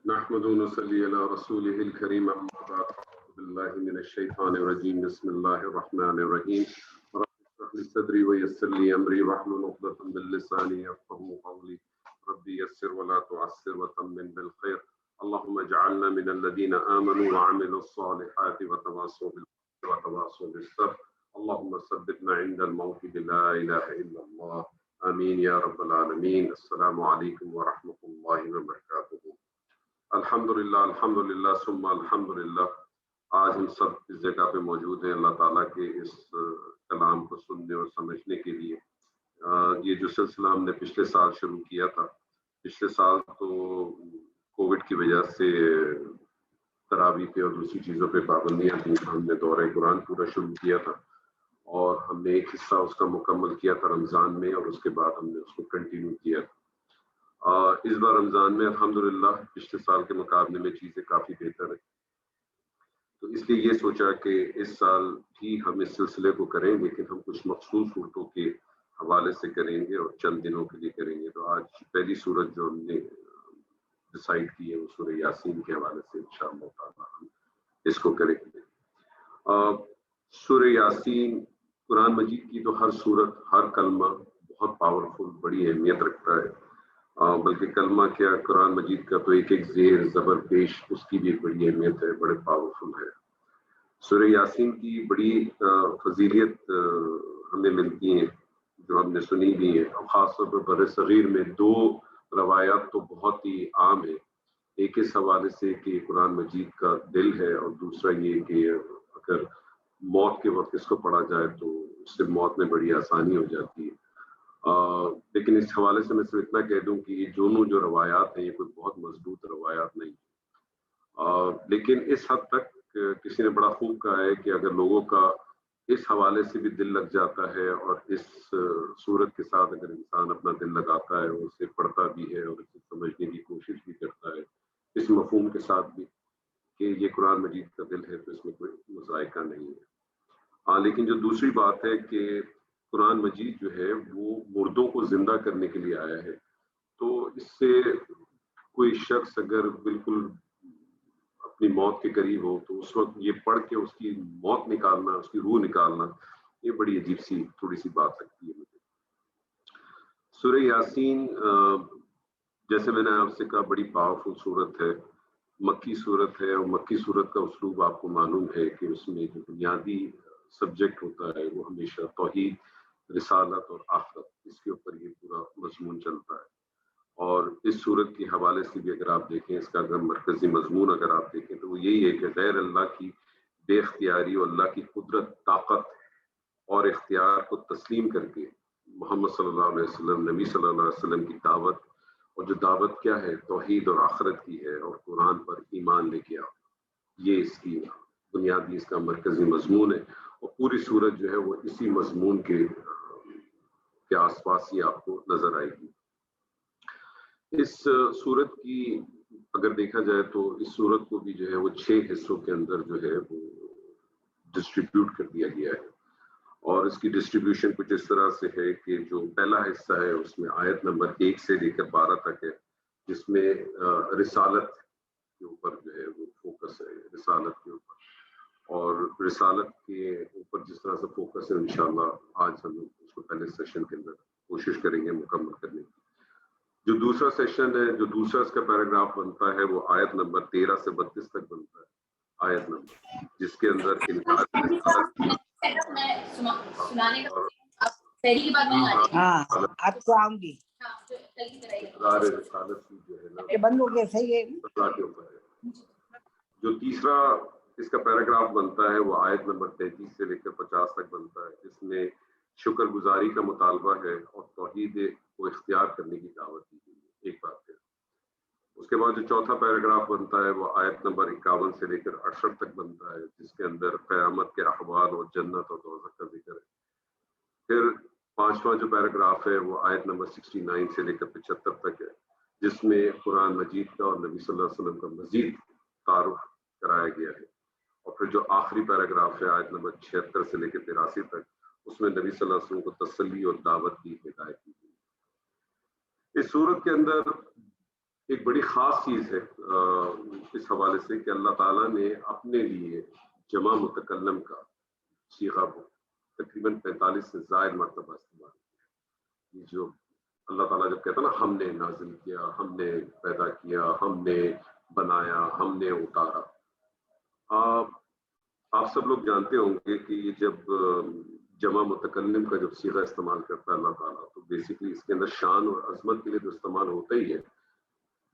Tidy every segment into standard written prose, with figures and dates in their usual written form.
نحمد و نصلی علی رسولہ الکریم اما بعد اعوذ باللہ من الشیطان الرجیم بسم اللہ الرحمن الرحیم رب اشرح لی صدری ویسر لی امری واحلل عقدۃ من لسانی یفقهوا قولی رب یسر ولا تعسر وتمم بالخیر اللهم اجعلنا من الذين آمنوا وعملوا الصالحات وتواصوا بالحق وتواصوا بالصبر اللهم ثبتنا عند الموت بلا اله الا الله آمین یا رب العالمین. السلام علیکم ورحمۃ اللہ وبرکاتہ. الحمدللہ ثم الحمدللہ. آج ہم سب اس جگہ پہ موجود ہیں اللہ تعالیٰ کے اس کلام کو سننے اور سمجھنے کے لیے. یہ جو سلسلہ ہم نے پچھلے سال شروع کیا تھا، پچھلے سال تو کووڈ کی وجہ سے تراویح پہ اور دوسری چیزوں پہ پابندیاں تھیں. ہم نے دورہ قرآن پورا شروع کیا تھا اور ہم نے ایک حصہ اس کا مکمل کیا تھا رمضان میں، اور اس کے بعد ہم نے اس کو کنٹینیو کیا. اس بار رمضان میں الحمدللہ پچھلے سال کے مقابلے میں چیزیں کافی بہتر ہیں، تو اس لیے یہ سوچا کہ اس سال بھی ہم اس سلسلے کو کریں، لیکن ہم کچھ مخصوص صورتوں کے حوالے سے کریں گے اور چند دنوں کے لیے کریں گے. تو آج پہلی صورت جو ہم نے ڈسائیڈ کی ہے وہ سورہ یاسین کے حوالے سے انشاءاللہ تعالیٰ ہم اس کو کریں گے. سورہ یاسین قرآن مجید کی تو ہر صورت، ہر کلمہ بہت پاورفل، بڑی اہمیت رکھتا ہے. بلکہ کلمہ کیا، قرآن مجید کا تو ایک ایک زیر زبر پیش اس کی بھی ایک بڑی اہمیت ہے، بڑے پاورفل ہے. سورہ یاسین کی بڑی فضیلیت ہمیں ملتی ہیں جو ہم نے سنی بھی ہیں. خاص طور پر بر صغیر میں دو روایات تو بہت ہی عام ہیں. ایک اس حوالے سے کہ قرآن مجید کا دل ہے، اور دوسرا یہ کہ اگر موت کے وقت اس کو پڑھا جائے تو اس سے موت میں بڑی آسانی ہو جاتی ہے. لیکن اس حوالے سے میں صرف اتنا کہہ دوں کہ یہ دونوں جو روایات ہیں یہ کوئی بہت مضبوط روایات نہیں. لیکن اس حد تک کسی نے بڑا خوب کہا ہے کہ اگر لوگوں کا اس حوالے سے بھی دل لگ جاتا ہے اور اس صورت کے ساتھ اگر انسان اپنا دل لگاتا ہے اور اسے پڑھتا بھی ہے اور اسے سمجھنے کی کوشش بھی کرتا ہے اس مفہوم کے ساتھ بھی کہ یہ قرآن مجید کا دل ہے، تو اس میں کوئی مذائقہ نہیں ہے. لیکن جو دوسری بات ہے کہ قرآن مجید جو ہے وہ مردوں کو زندہ کرنے کے لیے آیا ہے، تو اس سے کوئی شخص اگر بالکل اپنی موت کے قریب ہو تو اس وقت یہ پڑھ کے اس کی موت نکالنا، اس کی روح نکالنا، یہ بڑی عجیب سی تھوڑی سی بات لگتی ہے مجھے. سورہ یاسین جیسے میں نے آپ سے کہا بڑی پاورفل صورت ہے، مکی صورت ہے، اور مکی صورت کا اسلوب آپ کو معلوم ہے کہ اس میں جو بنیادی سبجیکٹ ہوتا ہے وہ ہمیشہ توحید، رسالت اور آخرت، اس کے اوپر یہ پورا مضمون چلتا ہے. اور اس صورت کے حوالے سے بھی اگر آپ دیکھیں، اس کا اگر مرکزی مضمون اگر آپ دیکھیں تو وہ یہی ہے کہ غیر اللہ کی بے اختیاری اور اللہ کی قدرت، طاقت اور اختیار کو تسلیم کر کے محمد صلی اللہ علیہ وسلم، نبی صلی اللہ علیہ وسلم کی دعوت، اور جو دعوت کیا ہے توحید اور آخرت کی ہے اور قرآن پر ایمان لے کے آؤ، یہ اس کی بنیادی، اس کا مرکزی مضمون ہے. اور پوری صورت جو ہے وہ اسی مضمون کے آس پاس ہی آپ کو نظر آئے گی. اس صورت کی اگر دیکھا جائے تو اس صورت کو بھی جو ہے وہ 6 حصوں کے اندر جو ہے وہ ڈسٹریبیوٹ کر دیا گیا ہے. اور اس کی ڈسٹریبیوشن کچھ اس طرح سے ہے کہ جو پہلا حصہ ہے اس میں آیت نمبر 1 سے لے کر 12 تک ہے، جس میں رسالت کے اوپر جو ہے وہ فوکس ہے، رسالت کے اوپر. اور رسالت کے اوپر جس طرح سے فوکس ہے انشاءاللہ آج ہم اس کو پہلے سیشن کے اندر کوشش کریں گے مکمل کرنے کی. جو دوسرا سیشن ہے، جو دوسرا اس کا پیراگراف بنتا ہے وہ آیت نمبر 13 سے 32 تک بنتا ہے. آیت نمبر جس کے اندر جو تیسرا اس کا پیراگراف بنتا ہے وہ آیت نمبر 33 سے لے کر 50 تک بنتا ہے، جس میں شکر گزاری کا مطالبہ ہے اور توحید کو اختیار کرنے کی دعوت دی گئی ہے. ایک بات ہے. اس کے بعد جو چوتھا پیراگراف بنتا ہے وہ آیت نمبر 51 سے لے کر 68 تک بنتا ہے، جس کے اندر قیامت کے احوال اور جنت اور دوزخ کا ذکر ہے. پھر پانچواں جو پیراگراف ہے وہ آیت نمبر 69 سے لے کر 75 تک ہے، جس میں قرآن مجید کا اور نبی صلی اللہ علیہ وسلم کا مزید تعارف کرایا گیا ہے. اور پھر جو آخری پیراگراف ہے آیت نمبر 76 سے لے کے 83 تک، اس میں نبی صلی اللہ علیہ وسلم کو تسلی اور دعوت کی ہدایت کی گئی. اس صورت کے اندر ایک بڑی خاص چیز ہے اس حوالے سے کہ اللہ تعالیٰ نے اپنے لیے جمع متکلم کا صیغہ کو تقریباً 45 سے زائد مرتبہ استعمال کیا. یہ جو اللہ تعالیٰ جب کہتا ہے نا ہم نے نازل کیا، ہم نے پیدا کیا، ہم نے بنایا، ہم نے اتارا، آپ سب لوگ جانتے ہوں گے کہ یہ جب جمع متکلم کا جب صیغہ استعمال کرتا ہے اللہ تعالیٰ تو بیسیکلی اس کے اندر شان اور عظمت کے لیے تو استعمال ہوتا ہی ہے،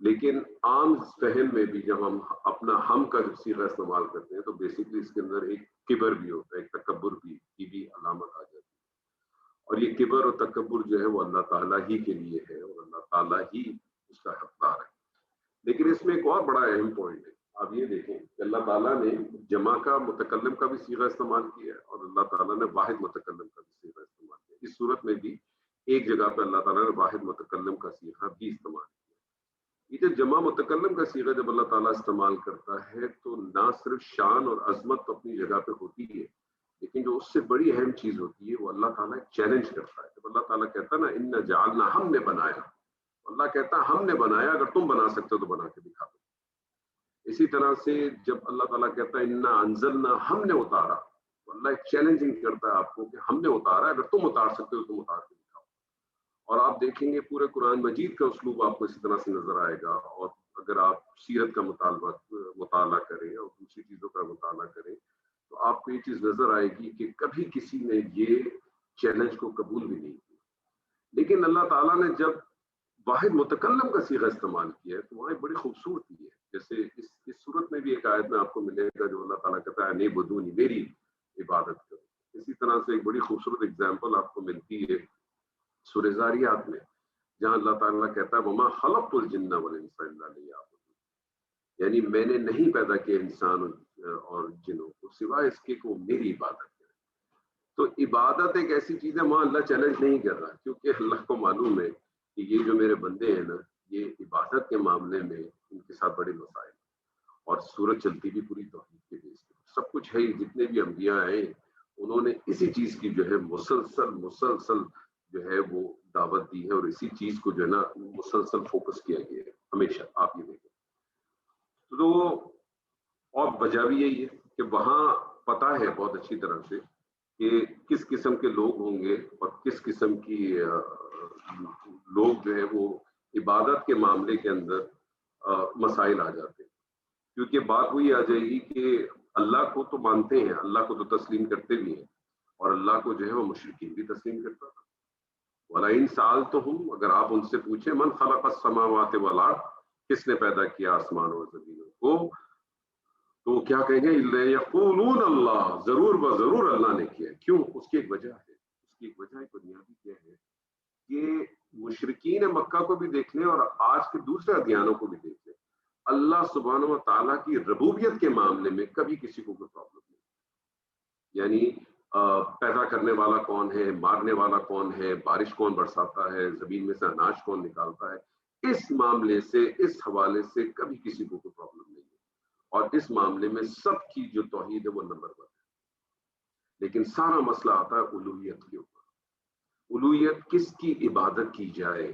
لیکن عام فہم میں بھی جب ہم اپنا ہم کا جب صیغہ استعمال کرتے ہیں تو بیسیکلی اس کے اندر ایک کبر بھی ہوتا ہے، ایک تکبر بھی علامت آ جاتی ہے. اور یہ کبر اور تکبر جو ہے وہ اللہ تعالیٰ ہی کے لیے ہے اور اللہ تعالیٰ ہی اس کا حقدار ہے. لیکن اس میں ایک اور بڑا اہم پوائنٹ ہے. آپ یہ دیکھیں کہ اللہ تعالیٰ نے جمع کا متکلم کا بھی صیغہ استعمال کیا ہے اور اللہ تعالیٰ نے واحد متکلم کا بھی صیغہ استعمال کیا. اس صورت میں بھی ایک جگہ پہ اللہ تعالیٰ نے واحد متکلم کا صیغہ بھی استعمال کیا. یہ جو جمع متکلم کا صیغہ جب اللہ تعالیٰ استعمال کرتا ہے تو نہ صرف شان اور عظمت تو اپنی جگہ پہ ہوتی ہے، لیکن جو اس سے بڑی اہم چیز ہوتی ہے وہ اللہ تعالیٰ چیلنج کرتا ہے. جب اللہ تعالیٰ کہتا ہے نا انا جعلنا، ہم نے بنایا، اللہ کہتا ہے ہم نے بنایا، اگر تم بنا سکتے ہو تو بنا کے دکھا دو. اسی طرح سے جب اللہ تعالیٰ کہتا ہے انا انزلنا، ہم نے اتارا، تو اللہ ایک چیلنجنگ کرتا ہے آپ کو کہ ہم نے اتارا، اگر تم اتار سکتے ہو تم اتار کے دکھاؤ. اور آپ دیکھیں گے پورے قرآن مجید کا اسلوب آپ کو اسی طرح سے نظر آئے گا. اور اگر آپ سیرت کا مطالعہ کریں اور دوسری چیزوں کا مطالعہ کریں تو آپ کو یہ چیز نظر آئے گی کہ کبھی کسی نے یہ چیلنج کو قبول بھی نہیں کیا. لیکن اللہ تعالیٰ نے جب واحد متکلم کا صیغہ استعمال کیا ہے تو وہاں ایک بڑی خوبصورتی ہے. جیسے اس صورت میں بھی ایک آیت میں آپ کو ملے گا جو اللہ تعالیٰ کہتا ہے نہیں بدونی، میری عبادت کرو. اسی طرح سے ایک بڑی خوبصورت اگزامپل آپ کو ملتی ہے سورہ ذاریات میں، جہاں اللہ تعالیٰ کہتا ہے وما خلقت الجن والانس الا لیعبدون، یعنی میں نے نہیں پیدا کیا انسان اور جنوں کو سوائے اس کے کہ وہ میری عبادت کریں. تو عبادت ایک ایسی چیز ہے وہاں اللہ چیلنج نہیں کر رہا، کیونکہ اللہ کو معلوم ہے کہ یہ جو میرے بندے ہیں نا یہ عبادت کے معاملے میں ان کے ساتھ بڑے مسائل. اور سورج چلتی بھی پوری توحید کے بیس پہ، سب کچھ ہے. جتنے بھی انبیاء ہیں انہوں نے اسی چیز کی جو ہے مسلسل جو ہے وہ دعوت دی ہے اور اسی چیز کو جو ہے نا مسلسل فوکس کیا گیا ہے ہمیشہ. آپ یہ دیکھیں تو اور وجہ بھی یہی ہے کہ وہاں پتہ ہے بہت اچھی طرح سے کہ کس قسم کے لوگ ہوں گے اور کس قسم کی لوگ جو ہے وہ عبادت کے معاملے کے اندر مسائل آ جاتے ہیں. کیونکہ بات وہی آ جائے گی کہ اللہ کو تو مانتے ہیں، اللہ کو تو تسلیم کرتے بھی ہیں، اور اللہ کو جو ہے وہ مشرکین بھی تسلیم کرتا تھا. وَلَئِن سَأَلْتُهُمْ، اگر آپ ان سے پوچھیں من خلق السماوات والارض، کس نے پیدا کیا آسمان اور زمینوں کو، تو وہ کیا کہیں گے یقولون اللہ، ضرور اللہ نے کیا. کیوں؟ اس کی ایک وجہ ہے. اس کی ایک وجہ بنیادی کیا ہے کہ مشرکین مکہ کو بھی دیکھ لیں اور آج کے دوسرے ادیانوں کو بھی دیکھ لیں، اللہ سبحانہ و تعالیٰ کی ربوبیت کے معاملے میں کبھی کسی کو کوئی پرابلم نہیں. یعنی پیدا کرنے والا کون ہے، مارنے والا کون ہے، بارش کون برساتا ہے، زمین میں سے اناج کون نکالتا ہے، اس معاملے سے اس حوالے سے کبھی کسی کو کوئی پرابلم نہیں ہے. اور اس معاملے میں سب کی جو توحید ہے وہ نمبر 1 ہے. لیکن سارا مسئلہ آتا ہے الوہیت کے اوپر. الوہیت کس کی عبادت کی جائے،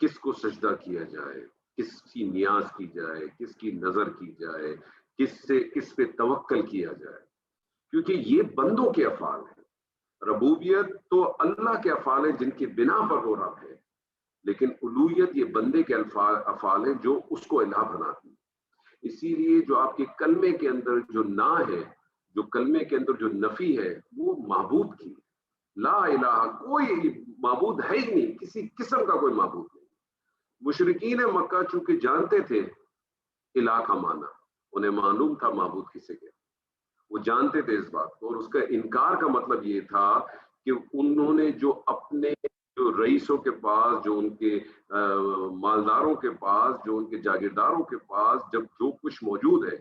کس کو سجدہ کیا جائے، کس کی نیاز کی جائے، کس کی نظر کی جائے، کس پہ توکل کیا جائے. کیونکہ یہ بندوں کے افعال ہیں. ربوبیت تو اللہ کے افعال ہیں جن کی بنا پر ہو رہا ہے، لیکن الوہیت یہ بندے کے افعال ہیں جو اس کو الہ بناتی ہیں. اسی لیے جو آپ کے کلمے کے اندر جو نا ہے، جو کلمے کے اندر جو نفی ہے، وہ معبود کی. لا الہ، کوئی معبود ہے ہی نہیں، کسی قسم کا کوئی معبود نہیں. مشرکین مکہ چونکہ جانتے تھے الہ کا معنی، انہیں معلوم تھا معبود کسے کہتے، وہ جانتے تھے اس بات کو. اور اس کا انکار کا مطلب یہ تھا کہ انہوں نے جو اپنے جو رئیسوں کے پاس، جو ان کے مالداروں کے پاس، جو ان کے جاگیرداروں کے پاس جب جو کچھ موجود ہے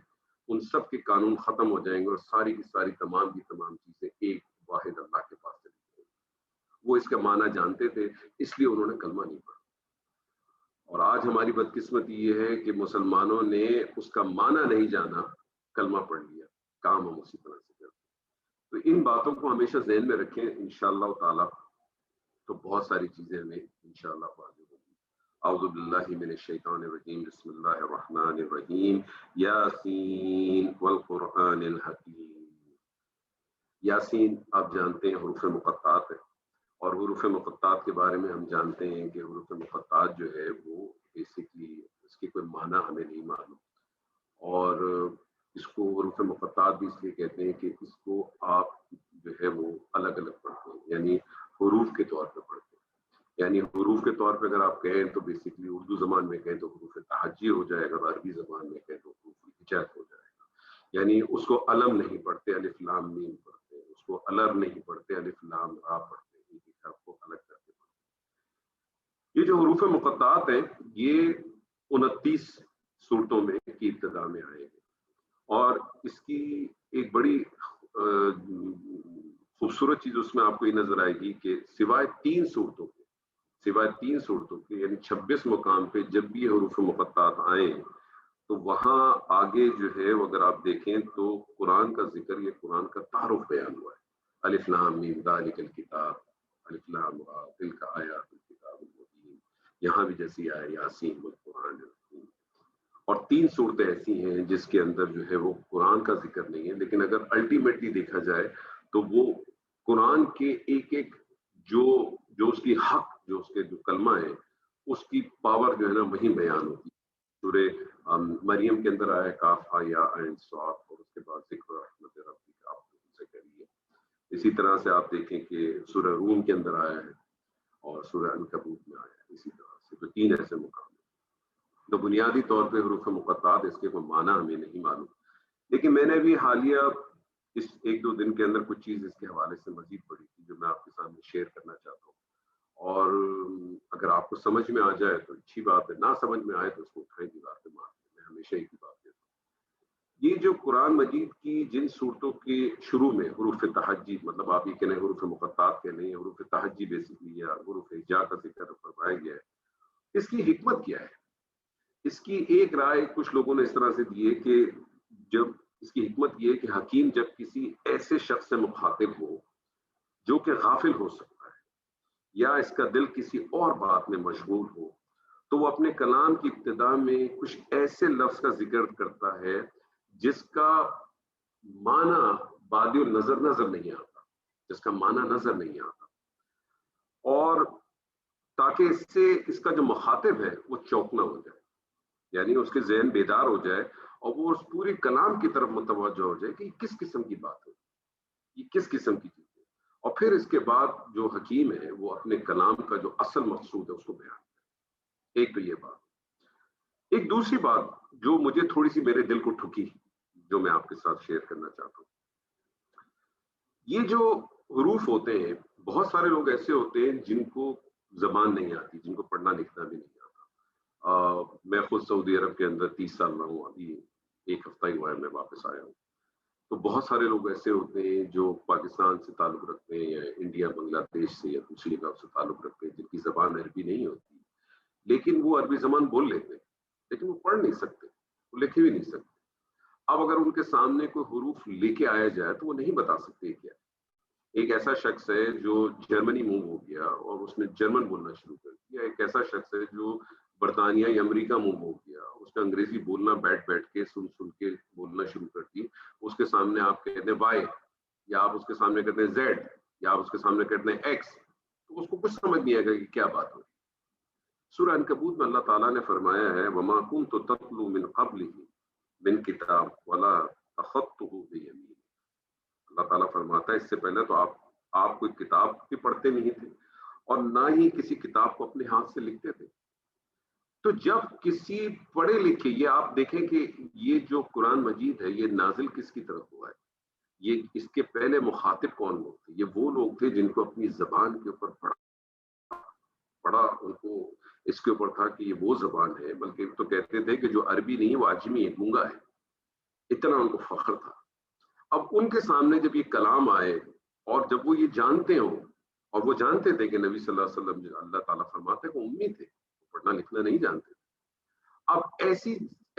ان سب کے قانون ختم ہو جائیں گے اور ساری کی ساری تمام کی تمام چیزیں ایک واحد اللہ کے پاس چلی جائیں گی. وہ اس کا معنی جانتے تھے، اس لیے انہوں نے کلمہ نہیں پڑھا. اور آج ہماری بدقسمتی یہ ہے کہ مسلمانوں نے اس کا معنی نہیں جانا، کلمہ پڑھ لیا، کام ہم اسی طرح سے کرتے. تو ان باتوں کو ہمیشہ ذہن میں رکھیں انشاءاللہ تعالی، تو بہت ساری چیزیں ہمیں انشاءاللہ واضح ہوں گی. اعوذ باللہ من الشیطان الرجیم، بسم اللہ الرحمن الرحیم، یاسین والقرآن الحکیم۔ یاسین آپ جانتے ہیں حروف مقطعات ہے، اور حروف مقطعات کے بارے میں ہم جانتے ہیں کہ حروف مقطعات جو ہے وہ بیسکلی اس کے کوئی معنی ہمیں نہیں معلوم، اور اس کو حروف مقطعات بھی اس لیے کہتے ہیں کہ اس کو آپ جو ہے وہ الگ الگ پڑھتے ہیں، یعنی حروف کے طور پہ پڑھتے ہیں۔ یعنی حروف کے طور پہ اگر آپ کہیں تو بیسکلی اردو زبان میں کہیں تو حروف تہجی ہو جائے گا، اور عربی زبان میں کہیں تو حروف ہجائت ہو جائے گا۔ یعنی اس کو علم نہیں پڑھتے، الف لام میم پڑھتے ہیں، اس کو الر نہیں پڑھتے، الف لام را پڑھتے ہیں، ایک حرف کو الگ کر کے پڑھتے ہیں۔ یہ جو حروف مقطعات ہیں یہ 29 صورتوں میں کی ابتدا میں آئے ہیں، اور اس کی ایک بڑی خوبصورت چیز اس میں آپ کو یہ نظر آئے گی کہ سوائے تین صورتوں کے یعنی 26 مقام پہ جب بھی یہ حروف مقطعات آئیں تو وہاں آگے جو ہے اگر آپ دیکھیں تو قرآن کا ذکر، یہ قرآن کا تعارف بیان ہوا ہے۔ الف لام میم ذالک الکتاب، الف لام را تلک آیات الکتاب المبین، یہاں بھی جیسی آئے یاسین والقرآن الحکیم۔ اور تین صورتیں ایسی ہیں جس کے اندر جو ہے وہ قرآن کا ذکر نہیں ہے، لیکن اگر الٹیمیٹلی دیکھا جائے تو وہ قرآن کے ایک ایک جو اس کی حق، جو اس کے جو کلمہ ہے، اس کی پاور جو ہے نا وہیں بیان ہوتی ہے۔ سورہ مریم کے اندر آیا ہے کاف ہا یا عین صاد، اور اس کے بعد ذکر رحمت ربک آپ سے کریے۔ اسی طرح سے آپ دیکھیں کہ سورہ روم کے اندر آیا ہے، اور سورہ عنکبوت میں آیا ہے، اسی طرح سے تو تین ایسے مقام ہیں۔ تو بنیادی طور پہ حروف مقطعات اس کے کوئی معنی ہمیں نہیں معلوم، لیکن میں نے بھی حالیہ اس ایک دو دن کے اندر کچھ چیز اس کے حوالے سے مزید پڑھی تھی جو میں آپ کے سامنے شیئر کرنا چاہتا ہوں، اور اگر آپ کو سمجھ میں آ جائے تو اچھی بات ہے، نہ سمجھ میں آئے تو اس کو اٹھائیں دیوار پہ مار دیں۔ میں ہمیشہ ایک ہی بات کہتا ہوں، یہ جو قرآن مجید کی جن صورتوں کے شروع میں حروف تہجی، مطلب آپ یہ کہنے حروف مقطعات کے نہیں، حروف تہجی بیسکلی یا حروف ہجا کا ذکر فرمایا گیا ہے، اس کی حکمت کیا ہے؟ اس کی ایک رائے کچھ لوگوں نے اس طرح سے دی ہے کہ جب اس کی حکمت یہ ہے کہ حکیم جب کسی ایسے شخص سے مخاطب ہو جو کہ غافل ہو سکتا ہے یا اس کا دل کسی اور بات میں مشغول ہو، تو وہ اپنے کلام کی ابتدا میں کچھ ایسے لفظ کا ذکر کرتا ہے جس کا معنی بادی نظر نہیں آتا، جس کا معنی نظر نہیں آتا، اور تاکہ اس سے اس کا جو مخاطب ہے وہ چوکنا ہو جائے، یعنی اس کے ذہن بیدار ہو جائے اور وہ اس پوری کلام کی طرف متوجہ ہو جائے کہ یہ کس قسم کی بات ہے، یہ کس قسم کی چیز ہے، اور پھر اس کے بعد جو حکیم ہے وہ اپنے کلام کا جو اصل مقصود ہے اس کو بیان کرے۔ ایک تو یہ بات۔ ایک دوسری بات جو مجھے تھوڑی سی میرے دل کو ٹھکی، جو میں آپ کے ساتھ شیئر کرنا چاہتا ہوں، یہ جو حروف ہوتے ہیں، بہت سارے لوگ ایسے ہوتے ہیں جن کو زبان نہیں آتی، جن کو پڑھنا لکھنا بھی نہیں آتا۔ میں خود سعودی عرب کے اندر 30 سال رہا ہوں، ابھی ایک ہفتہ ہی ہوا ہے میں واپس آیا ہوں۔ تو بہت سارے لوگ ایسے ہوتے ہیں جو پاکستان سے تعلق رکھتے ہیں یا انڈیا بنگلہ دیش سے یا دوسری جگہ سے تعلق رکھتے ہیں، جن کی زبان عربی نہیں ہوتی، لیکن وہ عربی زبان بول لیتے ہیں، لیکن وہ پڑھ نہیں سکتے، وہ لکھ بھی نہیں سکتے۔ اب اگر ان کے سامنے کوئی حروف لے کے آیا جائے تو وہ نہیں بتا سکتے کیا۔ ایک ایسا شخص ہے جو جرمنی موو ہو گیا اور اس نے جرمن بولنا شروع کر دیا، ایک ایسا شخص ہے جو برطانیہ یا امریکہ موو ہو گیا، اس نے انگریزی بولنا بیٹھ کے سن کے بولنا شروع کر دی۔ اس کے سامنے آپ کہتے ہیں وائی، یا آپ اس کے سامنے کہتے ہیں زیڈ، یا آپ اس کے سامنے کہتے ہیں ایکس، تو اس کو کچھ سمجھ نہیں آئے گا کہ کیا بات ہو رہی۔ سورہ عنکبوت میں اللہ تعالیٰ نے فرمایا ہے وَمَا كُنْتُ تَتْلُو مِنْ قَبْلِهِ مِنْ كِتَابٍ وَلَا تَخُطُّهُ بِيَمِينِكَ۔ اللہ تعالیٰ فرماتا ہے اس سے پہلے تو آپ کوئی کتاب بھی پڑھتے نہیں تھے اور نہ ہی کسی کتاب کو اپنے ہاتھ سے لکھتے تھے۔ تو جب کسی پڑھے لکھے، یہ آپ دیکھیں کہ یہ جو قرآن مجید ہے یہ نازل کس کی طرف ہوا ہے، یہ اس کے پہلے مخاطب کون لوگ تھے؟ یہ وہ لوگ تھے جن کو اپنی زبان کے اوپر پڑھا، ان کو اس کے اوپر تھا کہ یہ وہ زبان ہے، بلکہ تو کہتے تھے کہ جو عربی نہیں وہ عجمی ہے، گونگا ہے، اتنا ان کو فخر تھا۔ اب ان کے سامنے جب یہ کلام آئے اور جب وہ یہ جانتے ہوں، اور وہ جانتے تھے کہ نبی صلی اللہ علیہ وسلم جو اللہ تعالیٰ فرماتے ہیں وہ امی تھے، پڑھنا لکھنا نہیں جانتے تھے۔ اب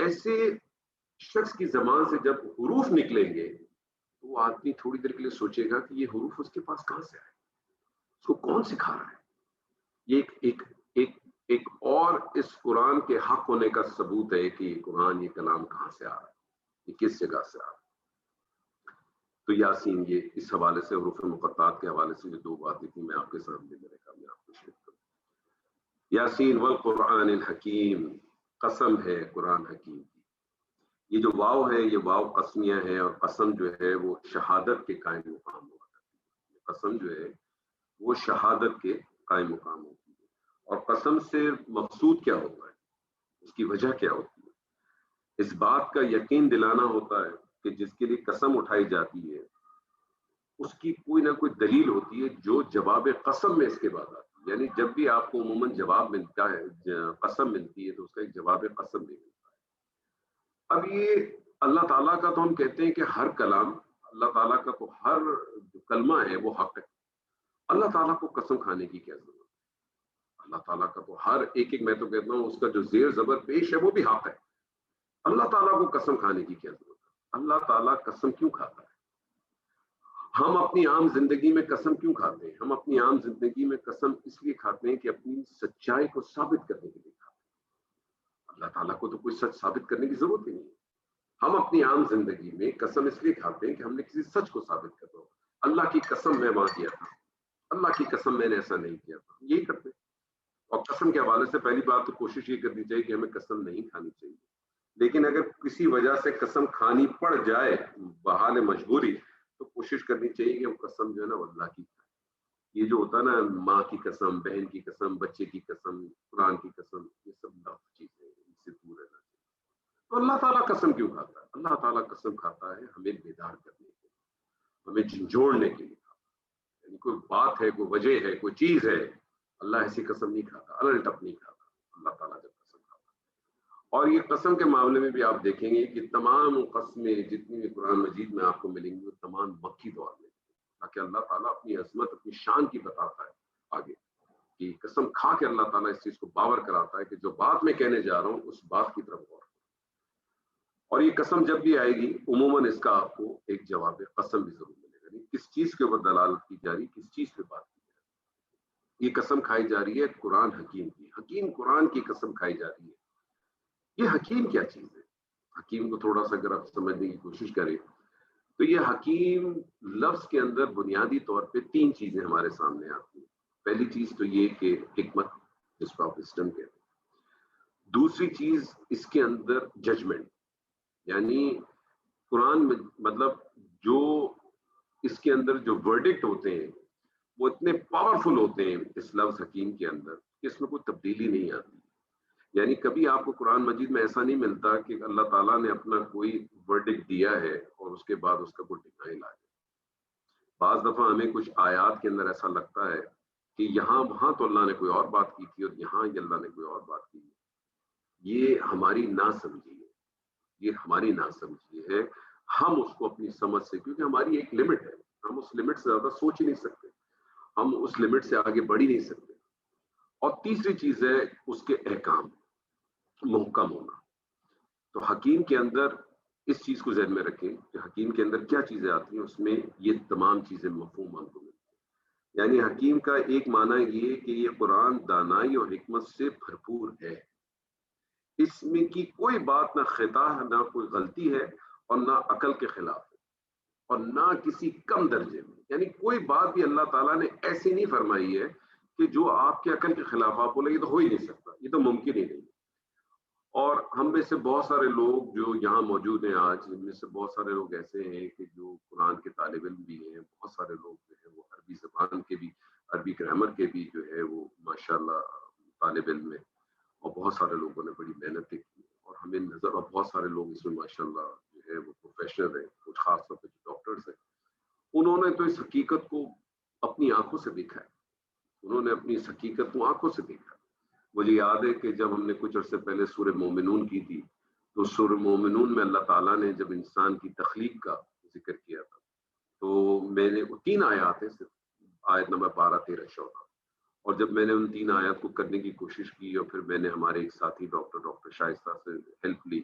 ایسے شخص کی زبان سے جب حروف نکلیں گے تو وہ آدمی تھوڑی دیر کے لیے سوچے گا کہ یہ حروف اس کے پاس کہاں سے آئے، اس کو کون سکھا رہا ہے۔ یہ ایک اور اس قرآن کے حق ہونے کا ثبوت ہے کہ یہ قرآن، یہ کلام کہاں سے آ رہا ہے، یہ کس جگہ سے آ رہا ہے۔ تو یاسین، یہ اس حوالے سے حروف مقطعات کے حوالے سے جو دو باتیں تھیں میں آپ کے سامنے میرے کام میں آپ کو شیئر کروں۔ یاسین والقرآن الحکیم، قسم ہے قرآن حکیم کی۔ یہ جو واو ہے یہ واو قسمیہ ہے، اور قسم جو ہے وہ شہادت کے قائم مقام ہوا کرتی ہے۔ قسم جو ہے وہ شہادت کے قائم مقام ہوتی ہے۔ اور قسم سے مقصود کیا ہوتا ہے، اس کی وجہ کیا ہوتی ہے؟ اس بات کا یقین دلانا ہوتا ہے کہ جس کے لیے قسم اٹھائی جاتی ہے اس کی کوئی نہ کوئی دلیل ہوتی ہے جو جواب قسم میں اس کے بعد آتی ہے۔ یعنی جب بھی آپ کو عموماً جواب ملتا ہے، قسم ملتی ہے، تو اس کا ایک جواب قسم بھی ملتا ہے۔ اب یہ اللہ تعالیٰ کا تو ہم کہتے ہیں کہ ہر کلام، اللہ تعالیٰ کا تو ہر جو کلمہ ہے وہ حق ہے۔ اللہ تعالیٰ کو قسم کھانے کی کیا ضرورت ہے؟ اللہ تعالیٰ کا تو ہر ایک میں تو کہتا ہوں اس کا جو زیر زبر پیش ہے وہ بھی حق ہے۔ اللہ تعالیٰ کو قسم کھانے کی کیا ضرورت ہے؟ اللہ تعالیٰ قسم کیوں کھاتا ہے؟ ہم اپنی عام زندگی میں قسم کیوں کھاتے ہیں؟ ہم اپنی عام زندگی میں قسم اس لیے کھاتے ہیں کہ اپنی سچائی کو ثابت کرنے کے لیے کھاتے ہیں۔ اللہ تعالیٰ کو تو کوئی سچ ثابت کرنے کی ضرورت ہی نہیں ہے۔ ہم اپنی عام زندگی میں قسم اس لیے کھاتے ہیں کہ ہم نے کسی سچ کو ثابت کر دو۔ اللہ کی قسم میں وہاں کیا تھا، اللہ کی قسم میں نے ایسا نہیں کیا تھا، یہی کرتے ہیں۔ اور قسم کے حوالے سے پہلی بات تو کوشش یہ کرنی چاہیے کہ ہمیں قسم نہیں کھانی چاہیے، لیکن اگر کسی وجہ سے قسم کھانی پڑ جائے بحال مجبوری تو کوشش کرنی چاہیے کہ وہ قسم جو ہے نا وہ اللہ کی کھائے۔ یہ جو ہوتا ہے نا ماں کی قسم، بہن کی قسم، بچے کی قسم، قرآن کی قسم، یہ سب لفظ چیزیں ہیں، ان سے دور رہنا چاہیے۔ تو اللہ تعالیٰ قسم کیوں کھاتا ہے؟ اللہ تعالیٰ قسم کھاتا ہے ہمیں بیدار کرنے کے لیے، ہمیں جھنجھوڑنے کے لیے کھاتا ہے۔ یعنی کوئی بات ہے، کوئی وجہ ہے، کوئی چیز ہے، اللہ ایسی قسم نہیں کھاتا، الٹ نہیں کھاتا اللہ تعالیٰ جب قسم کھاتا ہے۔ اور یہ قسم کے معاملے میں بھی آپ دیکھیں گے کہ تمام قسمیں جتنی بھی قرآن مجید میں آپ کو ملیں گی وہ تمام مکی دور میں، تاکہ اللہ تعالیٰ اپنی عظمت، اپنی شان کی بتاتا ہے آگے کہ قسم کھا کے اللہ تعالیٰ اس چیز کو باور کراتا ہے کہ جو بات میں کہنے جا رہا ہوں اس بات کی طرف غور کرو۔ اور یہ قسم جب بھی آئے گی عموماً اس کا آپ کو ایک جواب قسم بھی ضرور ملے گا، یعنی کس چیز کے اوپر دلالت کی جا رہی، کس چیز پہ بات کی جا رہی۔ یہ قسم کھائی جا رہی ہے قرآن حکیم کی، حکیم قرآن کی قسم کھائی جا رہی ہے۔ یہ حکیم کیا چیز ہے؟ حکیم کو تھوڑا سا اگر آپ سمجھنے کی کوشش کریں تو یہ حکیم لفظ کے اندر بنیادی طور پہ تین چیزیں ہمارے سامنے آتی ہیں۔ پہلی چیز تو یہ کہ حکمت، جس کو آپ وزڈم کہتے ہیں۔ دوسری چیز اس کے اندر ججمنٹ، یعنی قرآن میں مطلب جو اس کے اندر جو ورڈکٹ ہوتے ہیں وہ اتنے پاورفل ہوتے ہیں اس لفظ حکیم کے اندر کہ اس میں کوئی تبدیلی نہیں آتی۔ یعنی کبھی آپ کو قرآن مجید میں ایسا نہیں ملتا کہ اللہ تعالیٰ نے اپنا کوئی ورڈکٹ دیا ہے اور اس کے بعد اس کا کوئی ڈینائل آ جائے۔ بعض دفعہ ہمیں کچھ آیات کے اندر ایسا لگتا ہے کہ یہاں وہاں تو اللہ نے کوئی اور بات کی تھی اور یہاں یہ اللہ نے کوئی اور بات کی۔ یہ ہماری ناسمجھی ہے، یہ ہماری ناسمجھی ہے۔ ہم اس کو اپنی سمجھ سے، کیونکہ ہماری ایک لمٹ ہے، ہم اس لمٹ سے زیادہ سوچ ہی نہیں سکتے، ہم اس لمٹ سے آگے بڑھ ہی نہیں سکتے۔ اور تیسری چیز ہے اس کے احکام محکم ہونا۔ تو حکیم کے اندر اس چیز کو ذہن میں رکھیں کہ حکیم کے اندر کیا چیزیں آتی ہیں، اس میں یہ تمام چیزیں مفہوم آپ کو ملتی ہیں۔ یعنی حکیم کا ایک معنی یہ کہ یہ قرآن دانائی اور حکمت سے بھرپور ہے، اس میں کی کوئی بات نہ خطا ہے، نہ کوئی غلطی ہے، اور نہ عقل کے خلاف ہے، اور نہ کسی کم درجے میں۔ یعنی کوئی بات بھی اللہ تعالیٰ نے ایسی نہیں فرمائی ہے کہ جو آپ کے عقل کے خلاف آپ بولے یہ تو ہو ہی نہیں سکتا، یہ تو ممکن ہی نہیں۔ اور ہم میں سے بہت سارے لوگ جو یہاں موجود ہیں آج، ان میں سے بہت سارے لوگ ایسے ہیں کہ جو قرآن کے طالب علم بھی ہیں، بہت سارے لوگ جو ہیں وہ عربی زبان کے بھی، عربی گرامر کے بھی جو ہے وہ ماشاءاللہ طالب علم ہیں، اور بہت سارے لوگوں نے بڑی محنتیں کی، اور ہمیں نظر، اور بہت سارے لوگ اس میں ماشاءاللہ جو ہے وہ پروفیشنل ہیں، کچھ خاص طور پہ جو ڈاکٹرز ہیں، انہوں نے تو اس حقیقت کو اپنی آنکھوں سے دیکھا ہے، انہوں نے اپنی اس حقیقت کو آنکھوں سے دیکھا۔ مجھے یاد ہے کہ جب ہم نے کچھ عرصے پہلے سورہ مومنون کی تھی تو سورہ مومنون میں اللہ تعالیٰ نے جب انسان کی تخلیق کا ذکر کیا تھا تو میں نے 3 آیات ہیں، صرف آیت نمبر 12، 13، 14، اور جب میں نے ان 3 آیات کو کرنے کی کوشش کی اور پھر میں نے ہمارے ایک ساتھی ڈاکٹر شائستہ سے ہیلپ لی،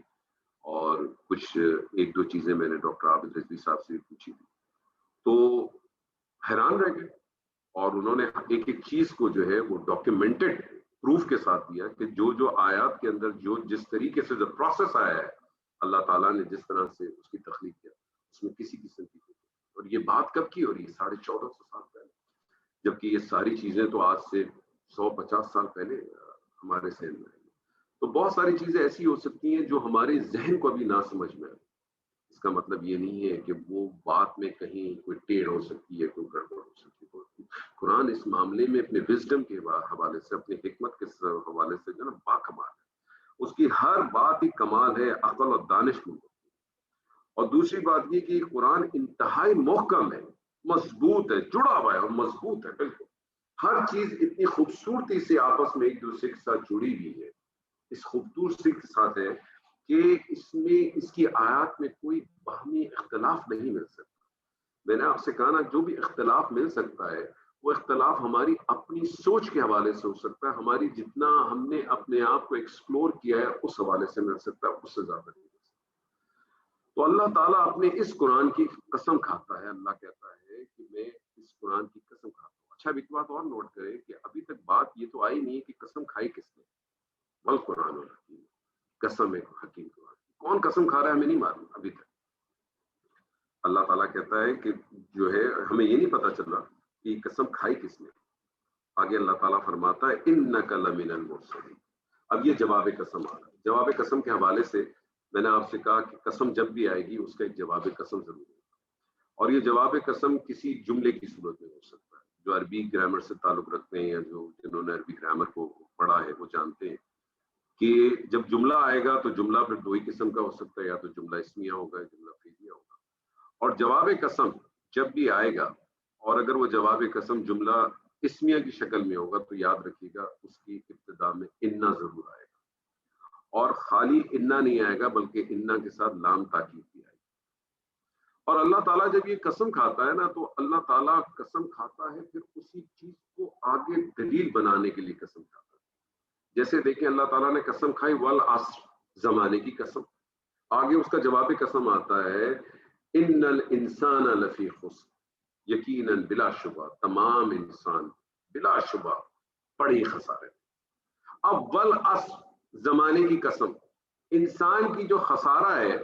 اور کچھ 1-2 چیزیں میں نے ڈاکٹر عابد رضوی صاحب سے پوچھی تھی، تو حیران رہ گئے، اور انہوں نے ایک ایک چیز کو جو ہے وہ ڈاکیومنٹڈ پروف کے ساتھ دیا کہ جو آیات کے اندر جو جس طریقے سے جو پروسیس آیا ہے اللہ تعالیٰ نے جس طرح سے اس کی تخلیق کیا اس میں کسی قسم کی کوئی، اور یہ بات کب کی ہو رہی ہے؟ 1450 سال پہلے، جبکہ یہ ساری چیزیں تو آج سے 150 سال پہلے ہمارے ذہن میں آئی۔ تو بہت ساری چیزیں ایسی ہو سکتی ہیں جو ہمارے ذہن کو ابھی نہ سمجھ میں آئے۔ اس کا مطلب یہ نہیں ہے کہ وہ بات میں کہیں کوئی ٹیڑھ ہو سکتی ہے، کوئی گڑبڑ ہو سکتی ہے۔ قرآن اس معاملے میں اپنے وزڈم کے حوالے سے، اپنی حکمت کے حوالے سے جو نا باکمال ہے، اس کی ہر بات ہی کمال ہے، عقل اور دانش میں۔ اور دوسری بات یہ کہ قرآن انتہائی محکم ہے، مضبوط ہے، جڑا ہوا ہے اور مضبوط ہے بالکل۔ ہر چیز اتنی خوبصورتی سے آپس میں ایک دوسرے کے ساتھ جڑی ہوئی ہے، اس خوبصورتی کے ساتھ ہے کہ اس میں اس کی آیات میں کوئی باہمی اختلاف نہیں مل سکتا۔ میں نے آپ سے کہا نا، جو بھی اختلاف مل سکتا ہے وہ اختلاف ہماری اپنی سوچ کے حوالے سے ہو سکتا ہے، ہماری جتنا ہم نے اپنے آپ کو ایکسپلور کیا ہے اس حوالے سے مل سکتا ہے، اس سے زیادہ نہیں مل سکتا۔ تو اللہ تعالیٰ اپنے اس قرآن کی قسم کھاتا ہے، اللہ کہتا ہے کہ میں اس قرآن کی قسم کھاتا ہوں۔ اچھا ایک بات اور نوٹ کریں کہ ابھی تک بات یہ تو آئی نہیں ہے کہ قسم کھائی کس نے، بل قرآن الحکیم، قسم ایک حکیم قرآن، کون قسم کھا رہا ہے ہمیں نہیں معلوم ابھی تک۔ اللہ تعالیٰ کہتا ہے کہ جو ہے ہمیں یہ نہیں پتا چلا کہ قسم کھائی کس نے۔ آگے اللہ تعالیٰ فرماتا ہے انک لمن المرسلین۔ اب یہ جواب قسم آ رہا ہے۔ جواب قسم کے حوالے سے میں نے آپ سے کہا کہ قسم جب بھی آئے گی اس کا ایک جواب قسم ضرور ہوگا، اور یہ جواب قسم کسی جملے کی صورت میں ہو سکتا ہے۔ جو عربی گرامر سے تعلق رکھتے ہیں یا جنہوں نے عربی گرامر کو پڑھا ہے وہ جانتے ہیں کہ جب جملہ آئے گا تو جملہ پھر دو ہی قسم کا ہو سکتا ہے، یا تو جملہ اسمیہ ہوگا یا جملہ فعلیہ ہوگا۔ اور جواب قسم جب بھی آئے گا اور اگر وہ جواب قسم جملہ اسمیہ کی شکل میں ہوگا تو یاد رکھیے گا اس کی ابتدا میں انا ضرور آئے گا، اور خالی انا نہیں آئے گا بلکہ انا کے ساتھ لام تاکید بھی آئے گی۔ اور اللہ تعالیٰ جب یہ قسم کھاتا ہے نا تو اللہ تعالیٰ قسم کھاتا ہے پھر اسی چیز کو آگے دلیل بنانے کے لیے قسم کھاتا ہے۔ جیسے دیکھیں اللہ تعالیٰ نے قسم کھائی والعصر، زمانے کی قسم، آگے اس کا جواب قسم آتا ہے ان الانسان لفی خسر، یقیناً بلا شبہ تمام انسان بلا شبہ بڑی خسارے۔ اب والعصر، زمانے کی قسم، انسان کی جو خسارہ ہے،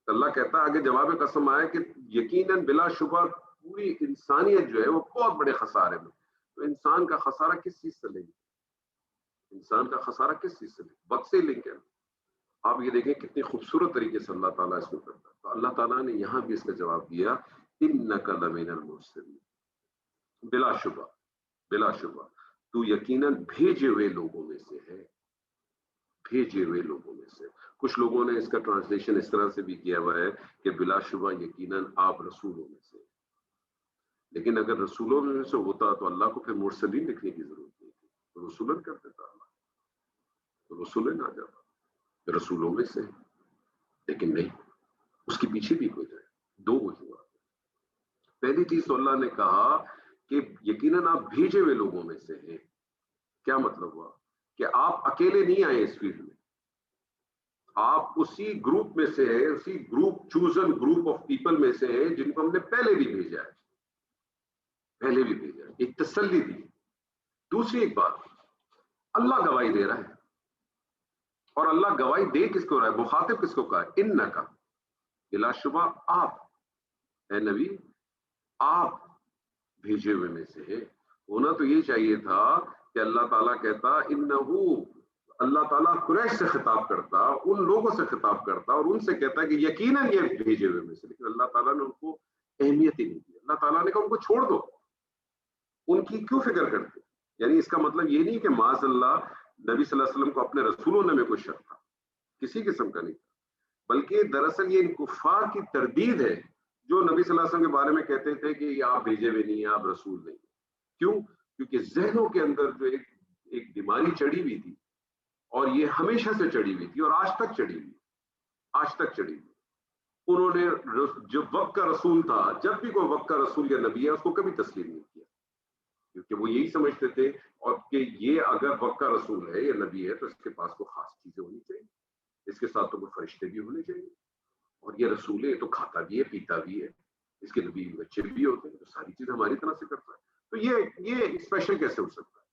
اللہ کہتا ہے آگے جواب قسم آیا کہ یقیناً بلا شبہ پوری انسانیت جو ہے وہ بہت بڑے خسارے میں۔ تو انسان کا خسارہ کس چیز سے لیں گے؟ انسان کا خسارہ کس چیز سے لیں گے؟ وقت سے لیں گے۔ آپ یہ دیکھیں کتنی خوبصورت طریقے سے اللہ تعالیٰ اس کو کرتا ہے۔ تو اللہ تعالیٰ نے یہاں بھی اس کا جواب دیا انک لمن المرسلین، بلا شبہ، بلا شبہ تو یقیناً بھیجے ہوئے لوگوں میں سے ہے، بھیجے ہوئے لوگوں میں سے۔ کچھ لوگوں نے اس کا ٹرانسلیشن اس طرح سے بھی کیا ہوا ہے کہ بلا شبہ یقیناً آپ رسولوں میں سے، لیکن اگر رسولوں میں سے ہوتا تو اللہ کو پھر مرسلین لکھنے کی ضرورت نہیں تھی، تو رسولن کر دیتا اللہ، تو رسولن آ جاتا رسولوں میں سے، لیکن نہیں، اس کے پیچھے بھی وجہ ہے، دو وجوہات۔ پہلی چیز تو اللہ نے کہا کہ یقیناً آپ بھیجے ہوئے لوگوں میں سے ہیں۔ کیا مطلب ہوا؟ کہ آپ اکیلے نہیں آئے اس فیلڈ میں، آپ اسی گروپ میں سے ہیں، اسی group chosen group of people میں سے ہیں جن کو ہم نے پہلے بھی بھیجا ہے، پہلے بھی بھیجا ہے۔ ایک تسلی دی۔ دوسری ایک بات، اللہ گواہی دے رہا ہے، اور اللہ گواہی دے کس کو رہا ہے؟ مخاطب کس کو کہا ہے؟ انکا، بلا شبہ آپ، اے نبی آپ بھیجے ہوئے میں سے ہے۔ ہونا تو یہ چاہیے تھا کہ اللہ تعالیٰ کہتا انہو، اللہ تعالیٰ قریش سے خطاب کرتا، ان لوگوں سے خطاب کرتا اور ان سے کہتا کہ یقیناً یہ بھیجے ہوئے میں سے، لیکن اللہ تعالیٰ نے ان کو اہمیت ہی نہیں دی۔ اللہ تعالیٰ نے کہا ان کو چھوڑ دو، ان کی کیوں فکر کرتے؟ یعنی اس کا مطلب یہ نہیں کہ معاذ اللہ نبی صلی اللہ علیہ وسلم کو اپنے رسول ہونے میں کوئی شک تھا، کسی قسم کا نہیں تھا، بلکہ دراصل یہ ان کفار کی تردید ہے جو نبی صلی اللہ علیہ وسلم کے بارے میں کہتے تھے کہ یہ آپ بھیجے ہوئے نہیں ہیں، آپ رسول نہیں ہیں۔ کیوں؟ کیونکہ ذہنوں کے اندر جو ایک بیماری چڑھی ہوئی تھی، اور یہ ہمیشہ سے چڑھی ہوئی تھی اور آج تک چڑھی ہوئی، آج تک چڑھی ہوئی۔ انہوں نے جو وقت کا رسول تھا، جب بھی کوئی وقت کا رسول یا نبی ہے اس کو کبھی تسلیم نہیں کیا، کیونکہ وہ یہی سمجھتے تھے اور کہ یہ اگر وقت کا رسول ہے یا نبی ہے تو اس کے پاس کوئی خاص چیزیں ہونی چاہیے، اس کے ساتھ تو کوئی فرشتے بھی ہونے چاہیے، اور یہ رسول ہے تو کھاتا بھی ہے پیتا بھی ہے، اس کے نبی بچے بھی ہوتے ہیں، تو ساری چیز ہماری طرح سے کرتا ہے، تو یہ اسپیشل کیسے ہو سکتا ہے؟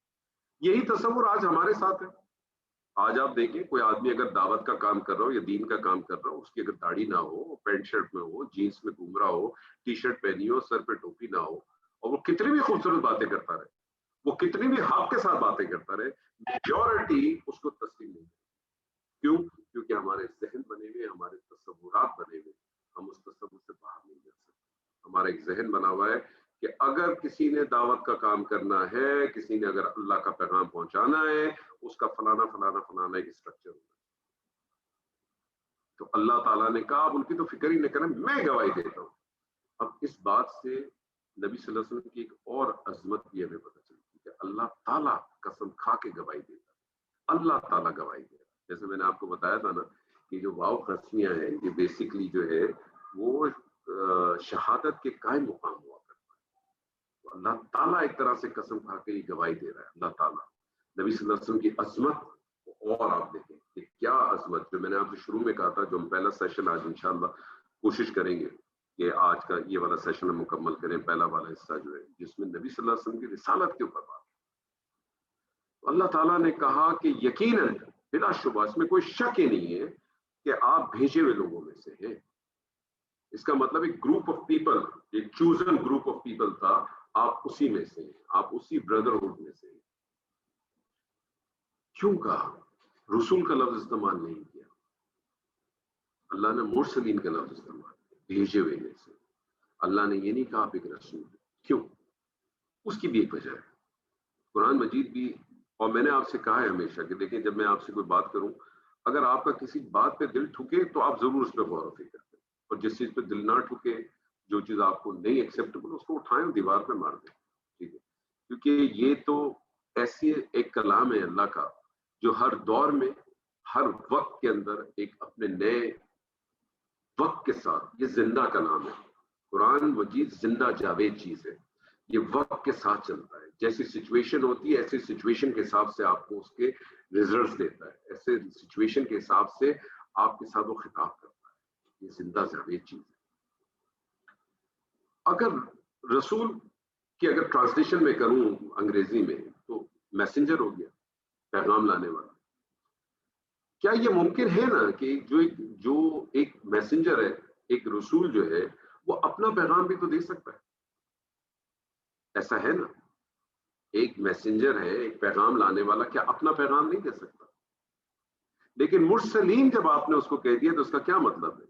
یہی تصور آج ہمارے ساتھ ہے. آج آپ دیکھیں کوئی آدمی اگر دعوت کا کام کر رہا ہو یا دین کا کام کر رہا ہو، اس کی اگر داڑھی نہ ہو، پینٹ شرٹ میں ہو، جینس میں گھوم رہا ہو، ٹی شرٹ پہنی ہو، سر پہ ٹوپی نہ ہو، اور وہ کتنی بھی خوبصورت باتیں کرتا رہے، وہ کتنی بھی حق کے ساتھ باتیں کرتا رہے، میجورٹی اس کو تسلیم نہیں کرتی. کیوں؟ کیونکہ ہمارے ذہن بنے ہوئے، ہمارے تصورات بنے ہوئے، ہم اس تصور سے باہر نہیں جا سکتے. ہمارا ایک ذہن بنا ہوا ہے کہ اگر کسی نے دعوت کا کام کرنا ہے، کسی نے اگر اللہ کا پیغام پہنچانا ہے، اس کا فلانا فلانا فلانا ایک اسٹرکچر ہوگا. تو اللہ تعالیٰ نے کہا اب ان کی تو فکر ہی نہیں کریں، میں گواہی دیتا ہوں. اب اس بات سے نبی صلی اللہ علیہ وسلم کی ایک اور عظمت بھی ہمیں پتہ چلتی ہے کہ اللہ تعالیٰ قسم کھا کے گواہی دیتا ہے. اللہ تعالیٰ گواہی دے رہا ہے. جیسے میں نے آپ کو بتایا تھا نا کہ جو واو قسمیاں ہیں یہ بیسیکلی جو ہے وہ شہادت کے قائم مقام ہوا کرتا ہے. تو اللہ تعالیٰ ایک طرح سے قسم کھا کے یہ گواہی دے رہا ہے. اللہ تعالیٰ نبی صلی اللہ علیہ وسلم کی عظمت. اور آپ دیکھیں کہ کیا عظمت، جو میں نے آپ سے شروع میں کہا تھا، جو ہم پہلا سیشن آج انشاءاللہ کوشش کریں گے کہ آج کا یہ والا سیشن ہم مکمل کریں، پہلا والا حصہ جو ہے جس میں نبی صلی اللہ علیہ وسلم کی رسالت کے اوپر بات. اللہ تعالیٰ نے کہا کہ یقیناً بلا شبہ اس میں کوئی شک ہی نہیں ہے کہ آپ بھیجے ہوئے لوگوں میں سے ہیں. اس کا مطلب ایک گروپ آف پیپل، ایک چوزن گروپ آف پیپل تھا، آپ اسی میں سے ہیں، آپ اسی بردرہڈ میں سے ہیں. کیوں کہا؟ رسول کا لفظ استعمال نہیں کیا، اللہ نے مرسلین کا لفظ استعمال کیا، بھیجے ہوئے میں سے. اللہ نے یہ نہیں کہا آپ ایک رسول. کیوں؟ اس کی بھی ایک وجہ ہے. قرآن مجید بھی، اور میں نے آپ سے کہا ہے ہمیشہ کہ دیکھیں جب میں آپ سے کوئی بات کروں، اگر آپ کا کسی بات پہ دل ٹھکے تو آپ ضرور اس پہ غور و فکر کریں، اور جس چیز پہ دل نہ ٹھکے، جو چیز آپ کو نہیں ایکسیپٹیبل، اس کو اٹھائیں دیوار پہ مار دیں. ٹھیک ہے؟ کیونکہ یہ تو ایسی ایک کلام ہے اللہ کا جو ہر دور میں، ہر وقت کے اندر ایک اپنے نئے وقت کے ساتھ، یہ زندہ کلام ہے. قرآن مجید زندہ جاوید چیز ہے، یہ وقت کے ساتھ چلتا ہے. جیسی سچویشن ہوتی ہے ایسی سچویشن کے حساب سے آپ کو اس کے ریزلٹس دیتا ہے، ایسے سچویشن کے حساب سے آپ کے ساتھ وہ خطاب کرتا ہے. یہ زندہ جاوید چیز ہے. اگر رسول کی اگر ٹرانسلیشن میں کروں انگریزی میں تو میسنجر ہو گیا، پیغام لانے والا. کیا یہ ممکن ہے نا کہ جو ایک میسنجر ہے، ایک رسول جو ہے، وہ اپنا پیغام بھی تو دے سکتا ہے؟ ایسا ہے نا؟ ایک میسنجر ہے، ایک پیغام لانے والا، کیا اپنا پیغام نہیں دے سکتا؟ لیکن مرسلین جب آپ نے اس کو کہہ دیا تو اس کا کیا مطلب ہے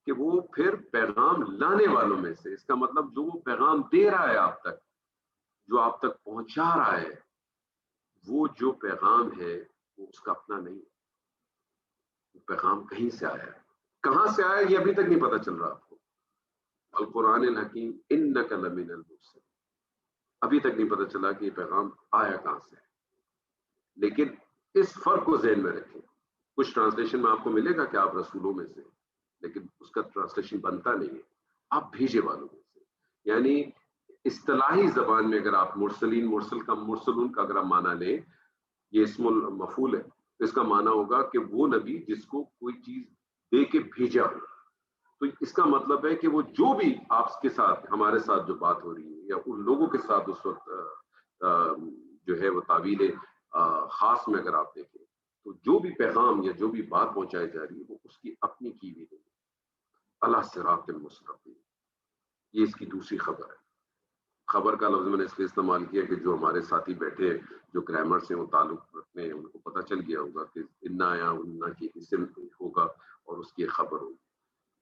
کہ وہ پھر پیغام لانے والوں میں سے، اس کا مطلب جو وہ پیغام دے رہا ہے آپ تک، جو آپ تک پہنچا رہا ہے، وہ جو پیغام ہے وہ اس کا اپنا نہیں. وہ پیغام کہیں سے آیا ہے، کہاں سے آیا یہ ابھی تک نہیں پتا چل رہا آپ کو. القرآن الحکیم انک لمن المرسلین، ابھی تک نہیں پتا چلا کہ یہ پیغام آیا کہاں سے ہے. لیکن اس فرق کو ذہن میں رکھیں. کچھ ٹرانسلیشن میں آپ کو ملے گا کہ آپ رسولوں میں سے، لیکن اس کا ٹرانسلیشن بنتا نہیں ہے، آپ بھیجے والوں میں سے. یعنی اصطلاحی زبان میں اگر آپ مرسلین، مرسلون کا اگر آپ معنی لیں، یہ اسم المفعول ہے، اس کا معنی ہوگا کہ وہ نبی جس کو کوئی چیز دے کے بھیجا ہو. تو اس کا مطلب ہے کہ وہ جو بھی آپ کے ساتھ، ہمارے ساتھ جو بات ہو رہی ہے، یا ان لوگوں کے ساتھ اس وقت جو ہے وہ تعویل خاص میں اگر آپ دیکھیں تو جو بھی پیغام یا جو بھی بات پہنچائی جا رہی ہے وہ اس کی اپنی کی ہوئی نہیں. اللہ صراط المستقیم، یہ اس کی دوسری خبر ہے. خبر کا لفظ میں نے اس لیے استعمال کیا کہ جو ہمارے ساتھی بیٹھے ہیں، جو گرامر سے وہ تعلق رکھتے ہیں، ان کو پتہ چل گیا ہوگا کہ انا یا انا کی اسم ہوگا اور اس کی خبر ہوگی.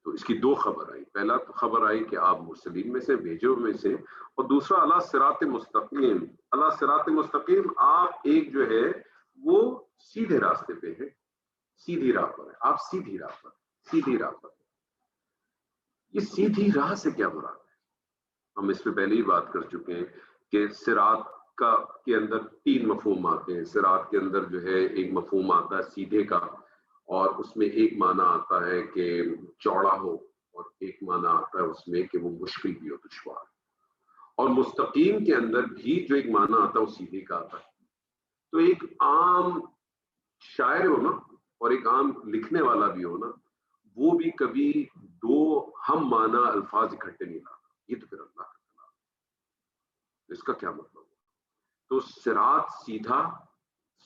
تو اس کی دو خبر آئی. پہلا تو خبر آئی کہ آپ مرسلین میں سے، بھیجے میں سے، اور دوسرا اللہ صراط مستقیم. اللہ صراط مستقیم، آپ ایک جو ہے وہ سیدھے راستے پہ ہے، سیدھی راہ پر ہے، آپ سیدھی راہ پر، سیدھی راہ پر. یہ سیدھی راہ سے کیا مراد ہے؟ ہم اس پہ پہلے ہی بات کر چکے ہیں کہ صراط کا کے اندر 3 مفہوم آتے ہیں. صراط کے اندر جو ہے ایک مفہوم آتا ہے سیدھے کا، اور اس میں ایک معنی آتا ہے کہ چوڑا ہو، اور ایک معنی آتا ہے اس میں کہ وہ مشکل بھی ہو، دشوار. اور مستقیم کے اندر بھی جو ایک معنی آتا ہے وہ سیدھے کا آتا ہے. تو ایک عام شاعر ہو نا، اور ایک عام لکھنے والا بھی ہو نا، وہ بھی کبھی دو ہم معنی الفاظ اکٹھے نہیں لاتا. یہ تو پھر اللہ کا کلام. اس کا کیا مطلب ہو؟ تو صراط سیدھا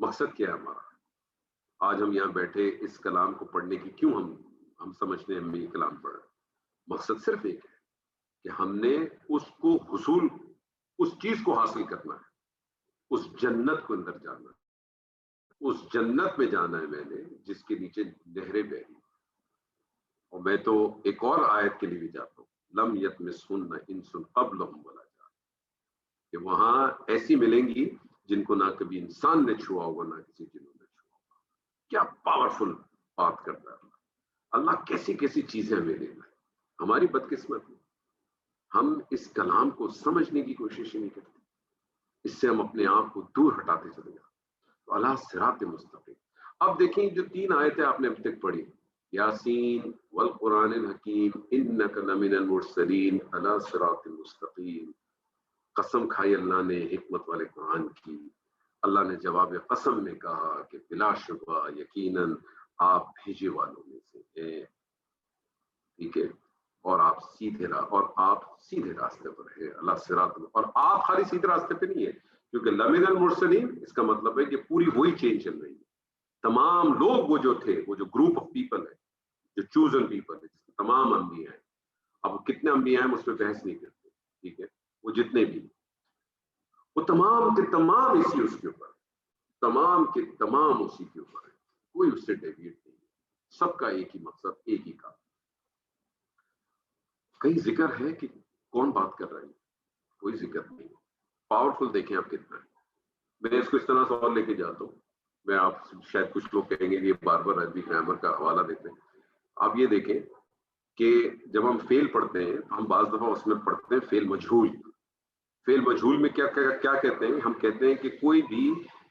مقصد کیا ہے ہمارا؟ آج ہم یہاں بیٹھے اس کلام کو پڑھنے کی کیوں ہم سمجھتے ہیں ہم یہ کلام پڑھ رہے ہیں؟ مقصد صرف ایک ہے کہ ہم نے اس کو حصول، اس چیز کو حاصل کرنا ہے، اس جنت کو اندر جانا ہے، اس جنت میں جانا ہے میں نے جس کے نیچے نہریں بہ رہی۔ اور میں تو ایک اور آیت کے لیے بھی جاتا ہوں، لم یطمثہن انس قبلہم ولا جان، کہ وہاں ایسی ملیں گی جن کو نہ کبھی انسان نے چھوا ہوگا نہ کسی جنوں نے چھوا ہوگا۔ کیا پاورفل بات کرتا ہے اللہ، کیسی کیسی چیزیں ہمیں دینا ہے۔ ہماری بدقسمتی ہم اس کلام کو سمجھنے کی کوشش ہی نہیں کرتے، اس سے ہم اپنے آپ کو دور ہٹاتے چلے جاتے۔ تو اللہ صراط مستقیم۔ اب دیکھیں جو 3 آیتیں آپ نے اب تک پڑھی، یاسین والقرآن الحکیم انک لمن المرسلین علی صراط مستقیم، قسم کھائی اللہ نے حکمت والے قرآن کی۔ اللہ نے جواب قسم میں کہا کہ بلا شبہ یقیناً آپ بھیجے والوں میں سے ہیں، ٹھیک ہے، اور آپ سیدھے راستے پر ہے، اللہ صراط۔ اور آپ خالی سیدھے راستے پہ نہیں ہے، کیونکہ لمن المرسلین اس کا مطلب ہے کہ پوری وہی چین چل رہی ہے۔ تمام لوگ وہ جو تھے، وہ جو گروپ آف پیپل ہے، جو چوزن پیپل ہے، جس میں تمام انبیاء ہیں، اب کتنے انبیاء ہیں اس پہ بحث نہیں کرتے، ٹھیک ہے، وہ جتنے بھی، وہ تمام کے تمام اسی اس کے اوپر، تمام کے تمام اسی کے اوپر ہے، کوئی اس سے ڈیویٹ نہیں ہے، سب کا ایک ہی مقصد، ایک ہی کام۔ کہیں ذکر ہے کہ کون بات کر رہا ہے؟ کوئی ذکر نہیں۔ پاورفل دیکھیں آپ کتنا ہے۔ میں اس کو اس طرح سے اور لے کے جاتا ہوں، میں آپ شاید کچھ لوگ کہیں گے کہ یہ بار بار عربی گرامر کا حوالہ دیتے ہیں۔ آپ یہ دیکھیں کہ جب ہم فعل پڑھتے ہیں تو ہم بعض دفعہ اس میں پڑھتے ہیں فعل مجہول۔ فعل مجہول میں کیا کہتے ہیں؟ ہم کہتے ہیں کہ کوئی بھی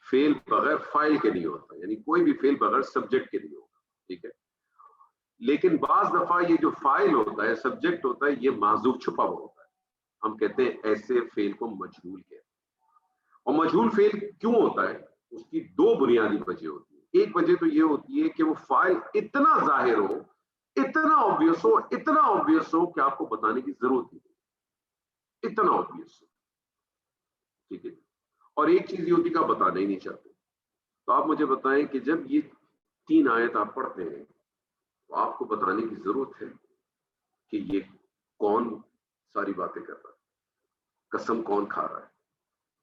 فعل بغیر فاعل کے نہیں ہوتا، یعنی کوئی بھی فعل بغیر سبجیکٹ کے نہیں ہوگا، ٹھیک ہے۔ لیکن بعض دفعہ یہ جو فاعل ہوتا ہے، سبجیکٹ ہوتا ہے، یہ معذوف چھپا ہوا ہوتا ہے، ہم کہتے ہیں ایسے فعل کو مجہول کہتے ہیں۔ اور مجہول فعل کیوں ہوتا ہے؟ اس کی 2 بنیادی وجہ ہوتی ہے۔ ایک وجہ تو یہ ہوتی ہے کہ وہ فاعل اتنا ظاہر ہو، اتنا obvious ہو کہ آپ کو بتانے کی ضرورت نہیں، اتنا obvious ہو، ٹھیک ہے۔ اور ایک چیز یہ ہوتی ہے کہ آپ بتانا ہی نہیں چاہتے۔ تو آپ مجھے بتائیں کہ جب یہ 3 آیت آپ پڑھتے ہیں تو آپ کو بتانے کی ضرورت ہے کہ یہ کون ساری باتیں کر رہا ہے، قسم کون کھا رہا ہے،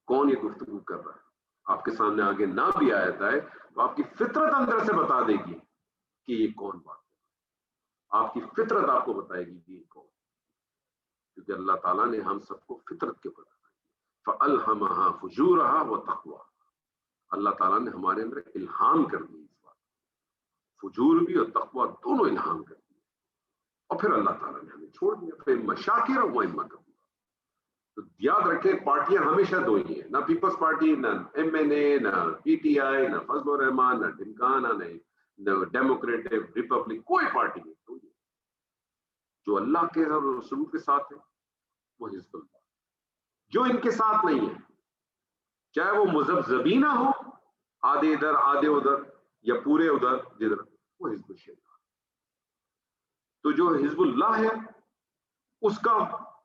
کون یہ گفتگو کر رہا ہے۔ آپ کے سامنے آگے نہ بھی آتا ہے تو آپ کی فطرت اندر سے بتا دے گی کہ یہ کون بات ہے، آپ کی فطرت آپ کو بتائے گی کہ یہ کون، کیونکہ اللہ تعالیٰ نے ہم سب کو فطرت کے اوپر فَأَلْهَمَهَا فُجُورَهَا وَتَقْوَاهَا، اللہ تعالیٰ نے ہمارے اندر الہام کر دی، اس بات فجور بھی اور تقویٰ دونوں الہام کر دی، اور پھر اللہ تعالیٰ نے ہمیں چھوڑ دیا، پھر مشاکر و اما کبوا۔ تو یاد رکھیں پارٹیاں ہمیشہ 2 ہی ہیں، نہ پیپلز پارٹی، نہ MNA، نہ PTI، نہ فضل الرحمان، نہ ڈمکانا، نہ ڈیموکریٹک ریپبلک، کوئی پارٹی نہیں، 2 ہی۔ جو اللہ کے اور رسول کے ساتھ ہے وہ حزب اللہ، جو ان کے ساتھ نہیں ہے، چاہے وہ مذبذبینہ ہو، آدھے ادھر آدھے ادھر یا پورے ادھر جدھر، وہ حزب الشیطان۔ تو جو حزب اللہ ہے اس کا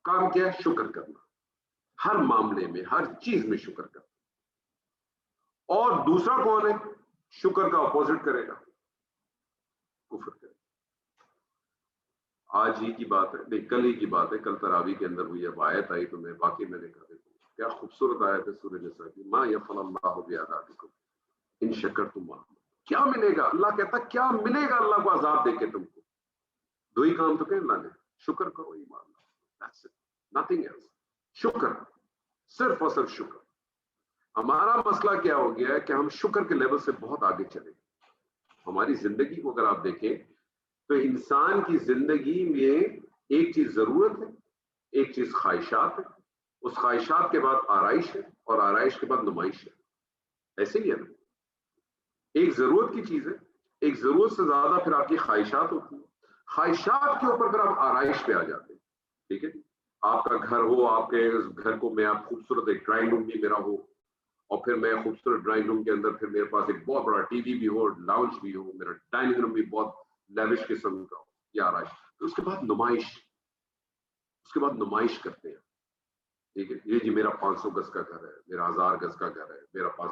کام کیا ہے؟ شکر کرنا، ہر معاملے میں، ہر چیز میں شکر کرنا۔ اور دوسرا کون ہے؟ شکر کا اپوزٹ کرے گا، کفر کرے گا۔ آج ہی کی بات ہے، نہیں کل ہی کی بات ہے، کل تراویح کے اندر ہوئی جب آیت آئی تو میں باقی میں نے کہا دیکھو کیا خوبصورت آیت ہے سورہ نساء کی، ما یفعل اللہ بعذابکم ان شکرتم وآمنتم۔ کیا ملے گا؟ اللہ کہتا کیا ملے گا اللہ کو عذاب دے کے تم کو؟ 2 ہی کام تو کہ اللہ نے، شکر کرو، ایمان لاؤ، that's it, nothing else۔ شکر، صرف اور صرف شکر۔ ہمارا مسئلہ کیا ہو گیا ہے کہ ہم شکر کے لیول سے بہت آگے چلے گئے۔ ہماری زندگی کو اگر آپ دیکھیں تو انسان کی زندگی میں ایک چیز ضرورت ہے، ایک چیز خواہشات ہے، اس خواہشات کے بعد آرائش ہے، اور آرائش کے بعد نمائش ہے۔ ایسے ہی ہے نا، ایک ضرورت کی چیز ہے، ایک ضرورت سے زیادہ پھر آپ کی خواہشات ہوتی ہیں، خواہشات کے اوپر پھر آپ آرائش پہ آ جاتے ہیں، ٹھیک ہے۔ آپ کا گھر ہو، آپ کے گھر کو میں آپ خوبصورت ایک ڈرائنگ روم بھی میرا ہو، اور پھر میں خوبصورت ڈرائنگ روم کے اندر پھر میرے پاس ایک بہت بڑا ٹی وی بھی ہو، لاؤنج بھی ہو، میرا ڈائننگ روم بھی بہت لیوش قسم کا ہو، یا آرائش۔ تو اس کے بعد نمائش، اس کے بعد نمائش کرتے ہیں، ٹھیک ہے۔ یہ جی میرا 500 گز کا گھر ہے، میرا 1000 گز کا گھر ہے، میرا پاس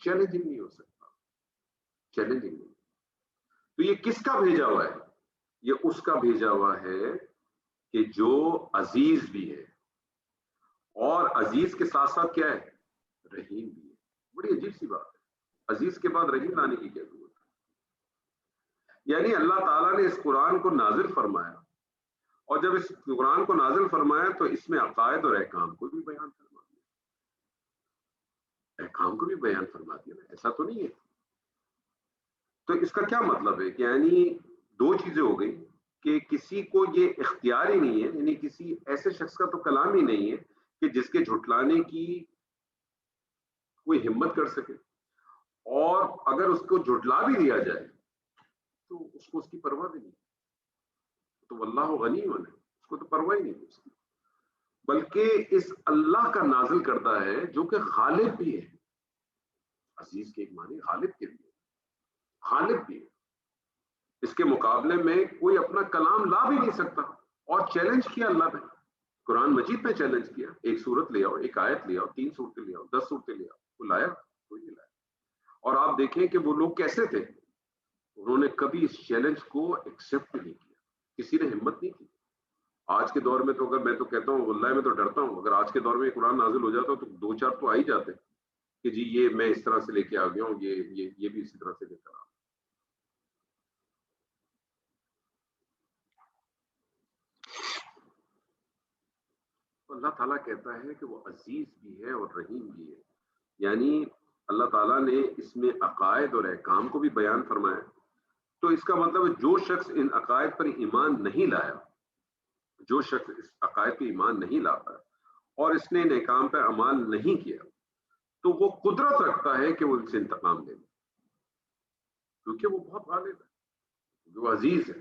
چیلنجنگ نہیں ہو سکتا، چیلنجنگ نہیں۔ تو یہ کس کا بھیجا ہوا ہے؟ یہ اس کا بھیجا ہوا ہے کہ جو عزیز بھی ہے، اور عزیز کے ساتھ ساتھ کیا ہے؟ رحیم بھی ہے۔ بڑی عجیب سی بات ہے، عزیز کے بعد رحیم لانے کی کیا ضرورت ہے؟ یعنی اللہ تعالیٰ نے اس قرآن کو نازل فرمایا، اور جب اس قرآن کو نازل فرمایا تو اس میں عقائد اور احکام کو بھی بیان فرما دیا، احکام کو بھی بیان فرما دیا نا، ایسا تو نہیں ہے۔ تو اس کا کیا مطلب ہے کہ یعنی دو چیزیں ہو گئی کہ کسی کو یہ اختیار ہی نہیں ہے، یعنی کسی ایسے شخص کا تو کلام ہی نہیں ہے کہ جس کے جھٹلانے کی کوئی ہمت کر سکے، اور اگر اس کو جھٹلا بھی دیا جائے تو اس کو اس کی پرواہ بھی نہیں، تو واللہ غنی ہے، اس کو تو پرواہ ہی نہیں اس کی، بلکہ اس اللہ کا نازل کرتا ہے جو کہ غالب بھی ہے۔ عزیز کے ایک معنی غالب کے لیے، غالب بھی ہے، اس کے مقابلے میں کوئی اپنا کلام لا بھی نہیں سکتا، اور چیلنج کیا اللہ نے، قرآن مجید میں چیلنج کیا، ایک سورت لے آؤ، ایک آیت لے آؤ، 3 صورتیں لے آؤ، 10 صورتیں لے آؤ، وہ لایا؟ کوئی نہیں لایا۔ اور آپ دیکھیں کہ وہ لوگ کیسے تھے، انہوں نے کبھی اس چیلنج کو ایکسپٹ نہیں کیا، کسی نے ہمت نہیں کی۔ آج کے دور میں تو اگر میں تو کہتا ہوں واللہ میں تو ڈرتا ہوں، اگر آج کے دور میں قرآن نازل ہو جاتا تو 2-4 تو آ ہی جاتے کہ جی یہ میں اس طرح سے لے کے آ گیا ہوں، یہ بھی اسی طرح سے لے کر آ۔ اللہ تعالیٰ کہتا ہے کہ وہ عزیز بھی ہے اور رحیم بھی ہے، یعنی اللہ تعالیٰ نے اس میں عقائد اور احکام کو بھی بیان فرمایا۔ تو اس کا مطلب ہے جو شخص ان عقائد پر ایمان نہیں لایا، جو شخص اس عقائد پہ ایمان نہیں لاتا اور اس نے ان احکام پر عمل نہیں کیا، تو وہ قدرت رکھتا ہے کہ وہ ان سے انتقام لے لے، کیونکہ وہ بہت غالب ہے، وہ عزیز ہے۔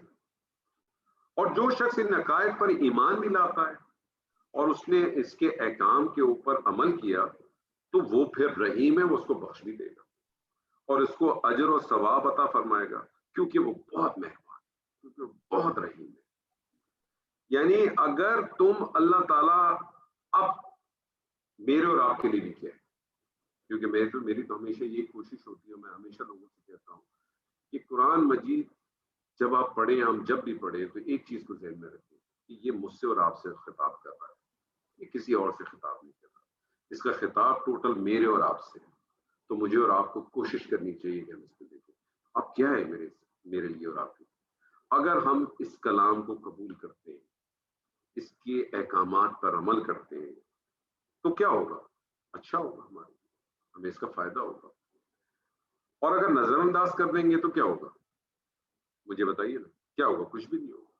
اور جو شخص ان عقائد پر ایمان بھی لاتا ہے اور اس نے اس کے احکام کے اوپر عمل کیا، تو وہ پھر رحیم ہے، وہ اس کو بخش بھی دے گا اور اس کو اجر و ثواب عطا فرمائے گا، کیونکہ وہ بہت مہربان، کیونکہ وہ بہت رحیم ہے۔ یعنی اگر تم اللہ تعالیٰ، اب میرے اور آپ کے لیے بھی کیا ہے، کیونکہ میری تو ہمیشہ یہ کوشش ہوتی ہے، میں ہمیشہ لوگوں سے کہتا ہوں کہ قرآن مجید جب آپ پڑھیں، ہم جب بھی پڑھیں تو ایک چیز کو ذہن میں رکھیں کہ یہ مجھ سے اور آپ سے خطاب کر رہا ہے، یہ کسی اور سے خطاب نہیں کر رہا، اس کا خطاب ٹوٹل میرے اور آپ سے ہے۔ تو مجھے اور آپ کو کوشش کرنی چاہیے کہ ہم اس کو دیکھیں اب کیا ہے میرے لیے اور آپ کے۔ اگر ہم اس کلام کو قبول کرتے ہیں، اس کے احکامات پر عمل کرتے ہیں، تو کیا ہوگا؟ اچھا ہوگا، ہمارے ہمیں اس کا فائدہ ہوگا۔ اور اگر نظر انداز کر دیں گے تو کیا ہوگا؟ مجھے بتائیے نا، کیا ہوگا؟ کچھ بھی نہیں ہوگا،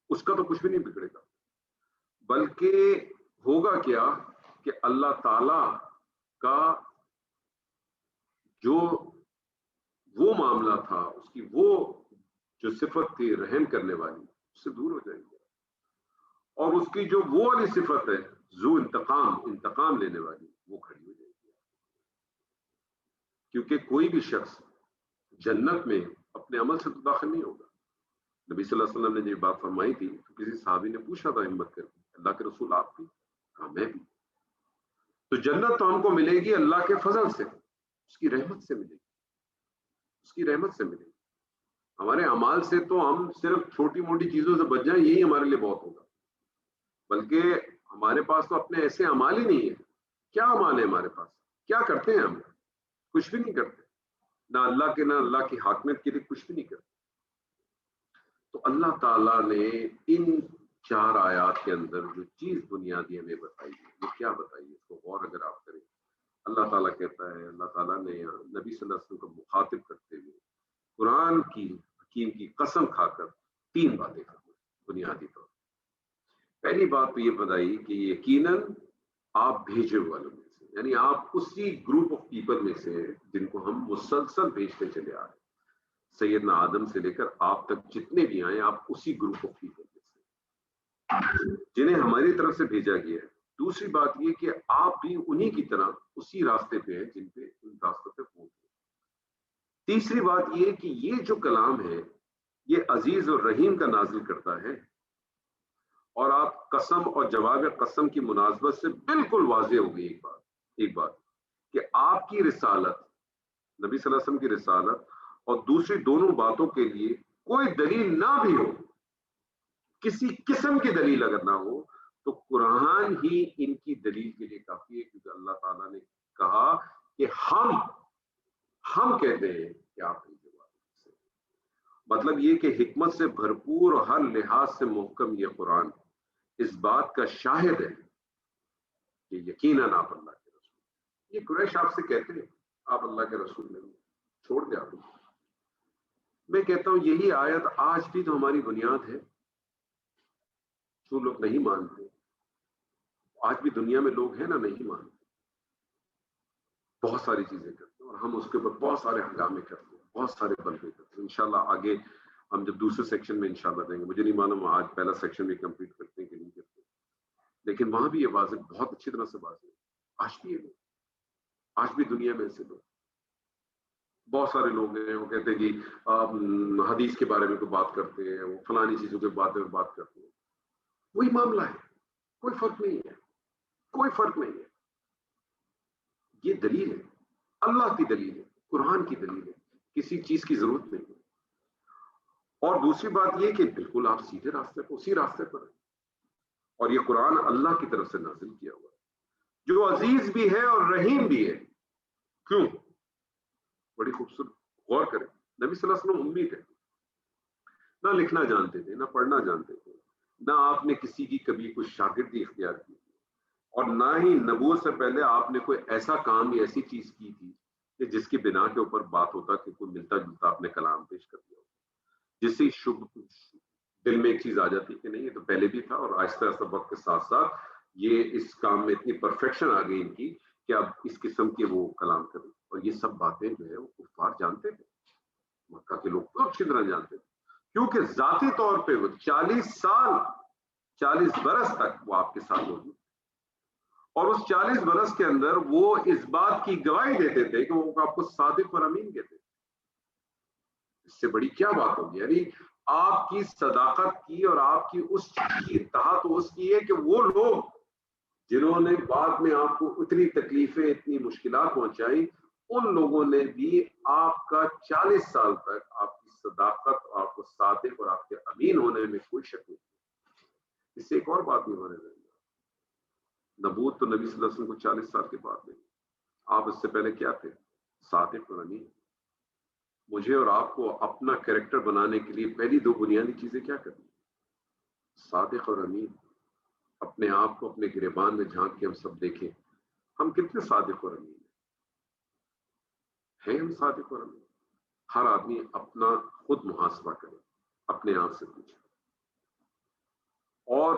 اس کا تو کچھ بھی نہیں بگڑے گا، بلکہ ہوگا کیا کہ اللہ تعالی کا جو وہ معاملہ تھا، اس کی وہ جو صفت تھی رحم کرنے والی، اس سے دور ہو جائیں گے، اور اس کی جو وہ والی صفت ہے ذو انتقام لینے والی، وہ کھڑی ہو جائے گی۔ کیونکہ کوئی بھی شخص جنت میں اپنے عمل سے تو داخل نہیں ہوگا۔ نبی صلی اللہ علیہ وسلم نے یہ بات فرمائی تھی تو کسی صحابی نے پوچھا تھا ہمت کر کے، اللہ کے رسول آپ بھی؟ کہا میں بھی۔ تو جنت تو ہم کو ملے گی اللہ کے فضل سے، اس کی رحمت سے ملے گی، اس کی رحمت سے ملے گی۔ ہمارے اعمال سے تو ہم صرف چھوٹی موٹی چیزوں سے بچ جائیں، یہی ہمارے لیے بہت ہوگا، بلکہ ہمارے پاس تو اپنے ایسے اعمال ہی نہیں ہے۔ کیا اعمال ہے ہمارے پاس؟ کیا کرتے ہیں ہم؟ کچھ بھی نہیں کرتے، نہ اللہ کے، نہ اللہ کی حاکمیت کے لیے کچھ بھی نہیں کرتے۔ تو اللہ تعالیٰ نے ان 4 آیات کے اندر جو چیز بنیادی ہمیں بتائی ہے، وہ کیا بتائی ہے، اس کو غور اگر آپ کریں، اللہ تعالیٰ کہتا ہے، اللہ تعالیٰ نے نبی صلی اللہ علیہ وسلم کو مخاطب کرتے ہوئے قرآن کی حکیم کی قسم کھا کر 3 باتیں فرمائی بنیادی طور۔ پہلی بات تو یہ بتائی کہ یقیناً آپ بھیجے والوں میں سے، یعنی آپ اسی گروپ آف پیپل میں سے جن کو ہم مسلسل بھیجتے چلے آ رہے ہیں، سیدنا آدم سے لے کر آپ تک جتنے بھی آئے، آپ اسی گروپ آف پیپل میں سے جنہیں ہماری طرف سے بھیجا گیا ہے۔ دوسری بات یہ کہ آپ بھی انہی کی طرح اسی راستے پہ ہیں جن پہ ان راستوں پہ پہنچ گئے۔ تیسری بات یہ کہ یہ جو کلام ہے یہ عزیز اور رحیم کا نازل کرتا ہے، اور آپ قسم اور جواب قسم کی مناسبت سے بالکل واضح ہو گئی ایک بات کہ آپ کی رسالت، نبی صلی اللہ علیہ وسلم کی رسالت اور دوسری دونوں باتوں کے لیے کوئی دلیل نہ بھی ہو، کسی قسم کی دلیل اگر نہ ہو، تو قرآن ہی ان کی دلیل کے لیے کافی ہے، کیونکہ اللہ تعالیٰ نے کہا کہ ہم کہتے ہیں کہ آپ ان کے بارے سے، مطلب یہ کہ حکمت سے بھرپور اور ہر لحاظ سے محکم یہ قرآن اس بات کا شاہد ہے کہ یقیناً آپ اللہ کے رسول، یہ قریش آپ سے کہتے ہیں آپ اللہ کے رسول نہیں، چھوڑ دیں آپ۔ میں کہتا ہوں یہی آیت آج بھی تو ہماری بنیاد ہے، جو لوگ نہیں مانتے، آج بھی دنیا میں لوگ ہیں نا نہیں مانتے، بہت ساری چیزیں کرتے ہیں اور ہم اس کے اوپر بہت سارے ہنگامے کرتے ہیں، بہت سارے بلبے کرتے ہیں۔ انشاءاللہ آگے ہم جب دوسرے سیکشن میں انشاءاللہ دیں گے، مجھے نہیں معلوم آج پہلا سیکشن بھی کمپلیٹ کرتے ہیں کہ نہیں کرتے، لیکن وہاں بھی یہ واضح بہت اچھی طرح سے واضح ہے، آج بھی یہ لوگ، آج بھی دنیا میں ایسے لوگ بہت سارے لوگ ہیں، وہ کہتے ہیں کہ آپ حدیث کے بارے میں کوئی بات کرتے ہیں، وہ فلانی چیزوں کے بارے میں بات کرتے ہیں، وہی معاملہ ہے، کوئی فرق نہیں ہے، کوئی فرق نہیں ہے، یہ دلیل ہے، اللہ کی دلیل ہے، قرآن کی دلیل ہے، کسی چیز کی ضرورت نہیں ہے۔ اور دوسری بات یہ کہ بالکل آپ سیدھے راستے پر، اسی راستے پر ہیں، اور یہ قرآن اللہ کی طرف سے نازل کیا ہوا ہے جو عزیز بھی ہے اور رحیم بھی ہے۔ کیوں؟ بڑی خوبصورت، غور کریں، نبی صلی اللہ علیہ وسلم امی تھے، نہ لکھنا جانتے تھے، نہ پڑھنا جانتے تھے، نہ آپ نے کسی کی کبھی کوئی شاگردی اختیار کی تھی، اور نہ ہی نبوت سے پہلے آپ نے کوئی ایسا کام یا ایسی چیز کی تھی کہ جس کی بنا کے اوپر بات ہوتا کہ کوئی ملتا جلتا آپ نے کلام پیش کر دیا ہو، جس سے دل میں ایک چیز آ جاتی کہ نہیں یہ تو پہلے بھی تھا، اور آہستہ آہستہ وقت کے ساتھ ساتھ یہ اس کام میں اتنی پرفیکشن آ گئی ان کی کہ اب اس قسم کے وہ کلام کریں، اور یہ سب باتیں جو ہے وہ کفار جانتے تھے، مکہ کے لوگ تو اچھی طرح جانتے تھے، کیونکہ ذاتی طور پہ وہ 40 برس تک وہ آپ کے ساتھ موجود، اور اس 40 برس کے اندر وہ اس بات کی گواہی دیتے تھے کہ وہ آپ کو صادق اور امین کہتے تھے۔ اس سے بڑی کیا بات ہوگی؟ یعنی آپ کی صداقت کی اور آپ کی اس چیز کی انتہا تو اس کی ہے کہ وہ لوگ جنہوں نے بعد میں آپ کو اتنی تکلیفیں، اتنی مشکلات پہنچائی، ان لوگوں نے بھی آپ کا 40 سال تک آپ کی صداقت اور آپ کو صادق اور آپ کے امین ہونے میں کوئی شک نہیں۔ اس سے ایک اور بات نہیں ہونے دیں گے، نبوت تو نبی صلی اللہ علیہ وسلم کو 40 سال کے بعد نہیں، آپ اس سے پہلے کیا تھے؟ صادق اور امین۔ مجھے اور آپ کو اپنا کریکٹر بنانے کے لیے پہلی دو بنیادی چیزیں کیا کرنی؟ صادق اور امین۔ اپنے آپ کو اپنے گریبان میں جھانک کے ہم سب دیکھیں، ہم کتنے صادق اور امین ہیں ہم صادق اور امین؟ ہر آدمی اپنا خود محاسبہ کرے، اپنے آپ سے پوچھے۔ اور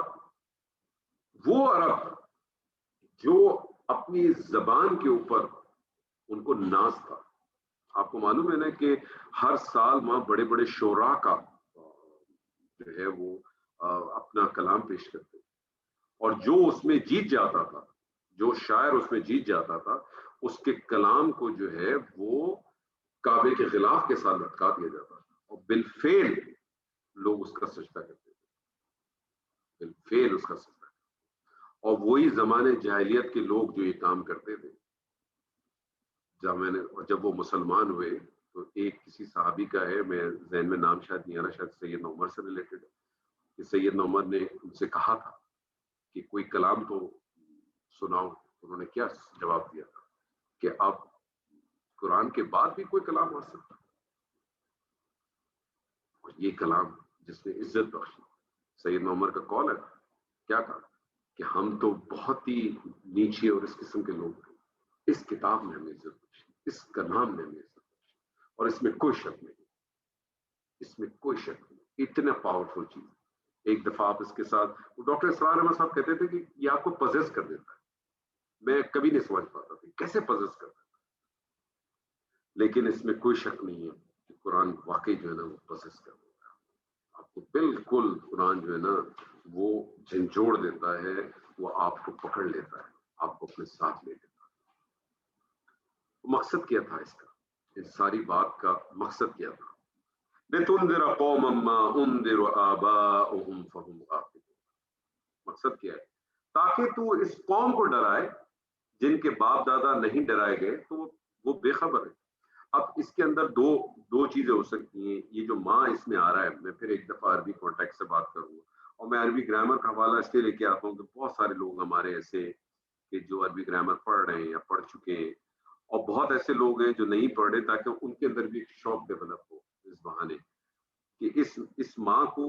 وہ عرب جو اپنی زبان کے اوپر ان کو ناز تھا، آپ کو معلوم ہے نا کہ ہر سال وہاں بڑے بڑے شعراء کا جو ہے وہ اپنا کلام پیش کرتے، اور جو اس میں جیت جاتا تھا، جو شاعر اس میں جیت جاتا تھا، اس کے کلام کو جو ہے وہ کعبے کے غلاف کے ساتھ لٹکا دیا جاتا تھا، اور بالفعل لوگ اس کا سجدہ کرتے تھے، بالفعل اس کا سجدہ کرتے تھے۔ اور وہی زمانے جاہلیت کے لوگ جو یہ کام کرتے تھے، جب وہ مسلمان ہوئے تو ایک کسی صحابی کا ہے، میں ذہن میں نام شاید نہیں آ رہا، شاید سیدنا عمر سے ریلیٹڈ ہے، کہ سیدنا عمر نے ان سے کہا تھا کہ کوئی کلام تو سناؤ، انہوں نے کیا جواب دیا تھا کہ آپ قرآن کے بعد بھی کوئی کلام آ سکتا، اور یہ کلام جس نے عزت بخشی، سیدنا عمر کا قول ہے، کیا کہا کہ ہم تو بہت ہی نیچے اور اس قسم کے لوگ ہیں، اس کتاب نے ہمیں عزت بخشی، اس کلام نے ہمیں عزت بخشی، اور اس میں کوئی شک نہیں، اس میں کوئی شک نہیں، اتنا پاورفل چیز۔ ایک دفعہ آپ اس کے ساتھ، ڈاکٹر اسرار احمد صاحب کہتے تھے کہ یہ آپ کو پزیس کر دیتا ہے، میں کبھی نہیں سمجھ پاتا تھا کیسے پزیس کر دیتا ہے، لیکن اس میں کوئی شک نہیں ہے کہ قرآن واقعی جو ہے نا وہ پزیس کر دیتا ہے، آپ کو بالکل قرآن جو ہے نا وہ جھنجھوڑ دیتا ہے، وہ آپ کو پکڑ لیتا ہے، آپ کو اپنے ساتھ لے لیتا ہے۔ مقصد کیا تھا اس کا؟ اس ساری بات کا مقصد کیا تھا؟ لِتُنذِرَ قَوْمًا مَّا أُنذِرَ آبَاؤُهُمْ فَهُمْ غَافِلُونَ۔ مقصد کیا ہے؟ تاکہ تو اس قوم کو ڈرائے جن کے باپ دادا نہیں ڈرائے گئے تو وہ بے خبر ہے. اب اس کے اندر دو چیزیں ہو سکتی ہیں. یہ جو ماں اس میں آ رہا ہے, میں پھر ایک دفعہ عربی کانٹیکٹ سے بات کروں گا, اور میں عربی گرامر کا حوالہ اس لیے لے کے آتا ہوں کہ بہت سارے لوگ ہمارے ایسے کہ جو عربی گرامر پڑھ رہے ہیں یا پڑھ چکے ہیں, اور بہت ایسے لوگ ہیں جو نہیں پڑھ رہے, تاکہ ان کے اندر بھی ایک شوق ڈیولپ ہو اس بہانے کہ اس ماں کو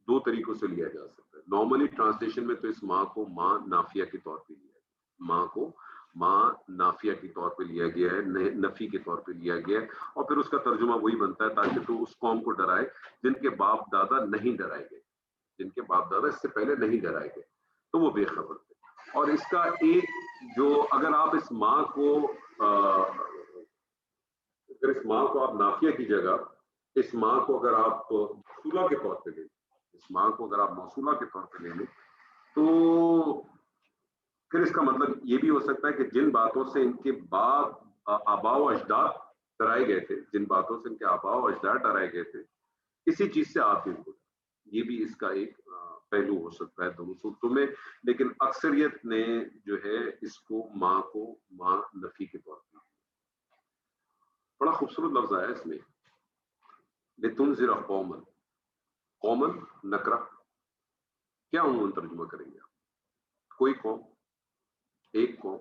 دو طریقوں سے لیا جا سکتا ہے. نارملی ٹرانسلیشن میں تو اس ماں کو ماں نافیہ کے طور پہ لیا گیا, ماں کو ماں نافیہ کے طور پہ لیا گیا ہے, نفی کے طور پہ لیا گیا ہے, اور پھر اس کا ترجمہ وہی بنتا ہے تاکہ تو اس قوم کو ڈرائے جن کے باپ دادا نہیں ڈرائے گئے, جن کے باپ دادا اس سے پہلے نہیں ڈرائے گئے تو وہ بے خبر تھے. اور اس کا ایک جو اگر آپ اس ماں کو آپ نافیہ کی جگہ اس ماں کو اگر آپ موصولہ کے طور پہ لیں, اس ماں کو اگر آپ موصولہ کے طور پہ لے لیں, تو پھر اس کا مطلب یہ بھی ہو سکتا ہے کہ جن باتوں سے ان کے باپ آباء و اجداد ڈرائے گئے تھے, جن باتوں سے ان کے آباء و اجداد ڈرائے گئے تھے, اسی چیز سے آپ بھی ان کو ڈرائے. یہ بھی اس کا ایک پہلو ہو سکتا ہے دونوں صورتوں میں, لیکن اکثریت نے جو ہے اس کو ماں نفی کے طور پر. بڑا خوبصورت لفظ آیا اس میں, لتنذر قوما, قوما نکرہ, کیا عموماً ترجمہ کریں گے آپ؟ کوئی قوم, ایک قوم.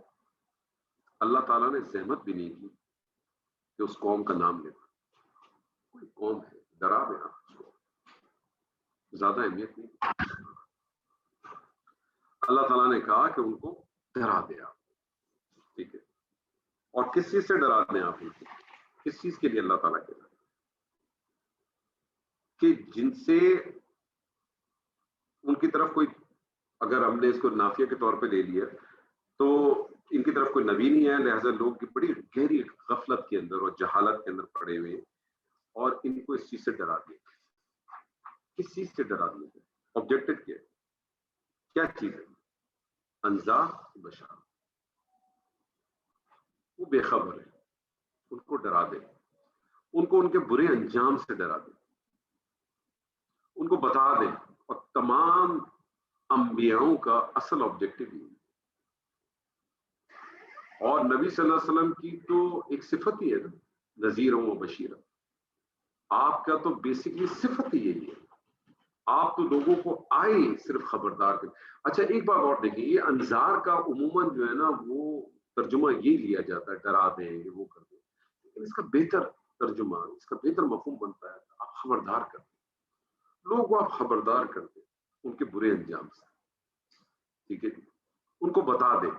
اللہ تعالیٰ نے زحمت بھی نہیں کی کہ اس قوم کا نام لینا. کوئی قوم ہے, ڈرا دیں آپ اس کو, زیادہ اہمیت نہیں. اللہ تعالیٰ نے کہا کہ ان کو ڈرا دیں آپ, ٹھیک ہے. اور کس چیز سے ڈرا دیں آپ ان کو؟ کس چیز کے لیے اللہ تعالیٰ کہہ رہا ہے کہ جن سے ان کی طرف کوئی, اگر ہم نے اس کو نافیہ کے طور پہ لے لیا تو ان کی طرف کوئی نبی نہیں ہے, لہٰذا لوگ کی بڑی گہری غفلت کے اندر اور جہالت کے اندر پڑے ہوئے ہیں, اور ان کو اس چیز سے ڈرا دیا. کس چیز سے ڈرا دیا؟ آبجیکٹو کیا چیز ہے؟ انزا بشار, وہ بے خبر ہے, ان کو ڈرا دے, ان کو ان کے برے انجام سے ڈرا دے, ان کو بتا دے. اور تمام انبیاؤں کا اصل آبجیکٹو یہ, اور نبی صلی اللہ علیہ وسلم کی تو ایک صفت ہی ہے نا, نذیروں و بشیرہ. آپ کا تو بیسکلی صفت ہی یہی ہے, آپ تو لوگوں کو آئے صرف خبردار کر. اچھا ایک بات اور دیکھیں, یہ انذار کا عموماً جو ہے نا وہ ترجمہ یہ لیا جاتا ہے ڈرا دیں, وہ کر دیں, لیکن اس کا بہتر ترجمہ, اس کا بہتر مفہوم بنتا ہے آپ خبردار کر دیں, لوگوں کو آپ خبردار کر دیں ان کے برے انجام سے, ٹھیک ہے, ان کو بتا دیں.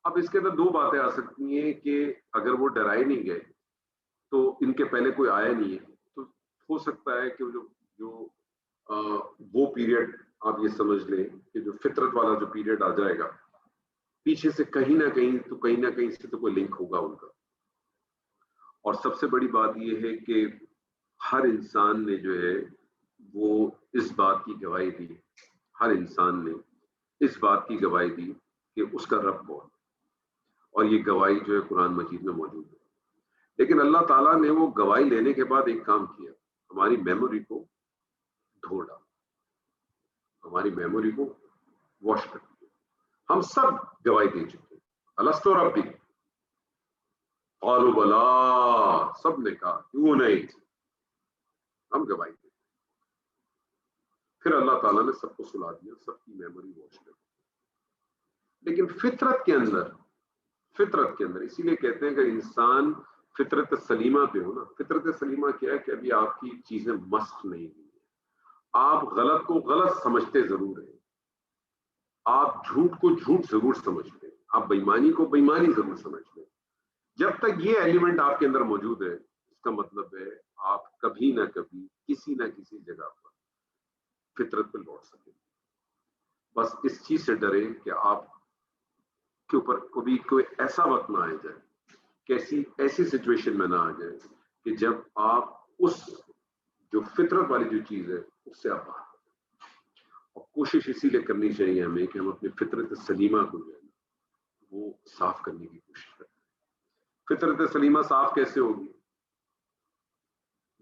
اب اس کے اندر دو باتیں آ سکتی ہیں کہ اگر وہ ڈرائے نہیں گئے تو ان کے پہلے کوئی آیا نہیں ہے, تو ہو سکتا ہے کہ وہ پیریڈ آپ یہ سمجھ لیں کہ جو فطرت والا جو پیریڈ آ جائے گا پیچھے سے کہیں نہ کہیں سے تو کوئی لنک ہوگا ان کا. اور سب سے بڑی بات یہ ہے کہ ہر انسان نے جو ہے وہ اس بات کی گواہی دی, ہر انسان نے اس بات کی گواہی دی کہ اس کا رب کون, اور یہ گواہی جو ہے قرآن مجید میں موجود ہے. لیکن اللہ تعالیٰ نے وہ گواہی لینے کے بعد ایک کام کیا, ہماری میموری کو دھو ڈالا, ہماری میموری کو واش کر دیا. ہم سب گواہی دے چکے, الست ربی, قالوا بلا, سب نے کہا کیوں نہیں, ہم گواہی دے. پھر اللہ تعالیٰ نے سب کو سلا دیا, سب کی میموری واش کر دی. لیکن فطرت کے اندر اسی لیے کہتے ہیں کہ انسان فطرت سلیمہ پہ ہو نا. فطرت سلیمہ کیا ہے کہ ابھی آپ کی چیزیں مسخ نہیں ہوئی ہیں, آپ غلط کو غلط سمجھتے ضرور ہیں, آپ جھوٹ کو جھوٹ ضرور سمجھتے ہیں, آپ بےایمانی کو بےایمانی ضرور سمجھتے ہیں. جب تک یہ ایلیمنٹ آپ کے اندر موجود ہے, اس کا مطلب ہے آپ کبھی نہ کبھی کسی نہ کسی جگہ پر فطرت پہ لوٹ سکیں. بس اس چیز سے ڈریں کہ آپ کے اوپر کبھی کوئی ایسا وقت نہ آ جائے, ایسی سچویشن میں نہ آ جائے کہ جب آپ اس جو فطرت والی جو چیز ہے اس سے آپ باہر. اور کوشش اسی لیے کرنی چاہیے ہمیں کہ ہم اپنی فطرت سلیمہ کو جو ہے وہ صاف کرنے کی کوشش کریں. فطرت سلیمہ صاف کیسے ہوگی؟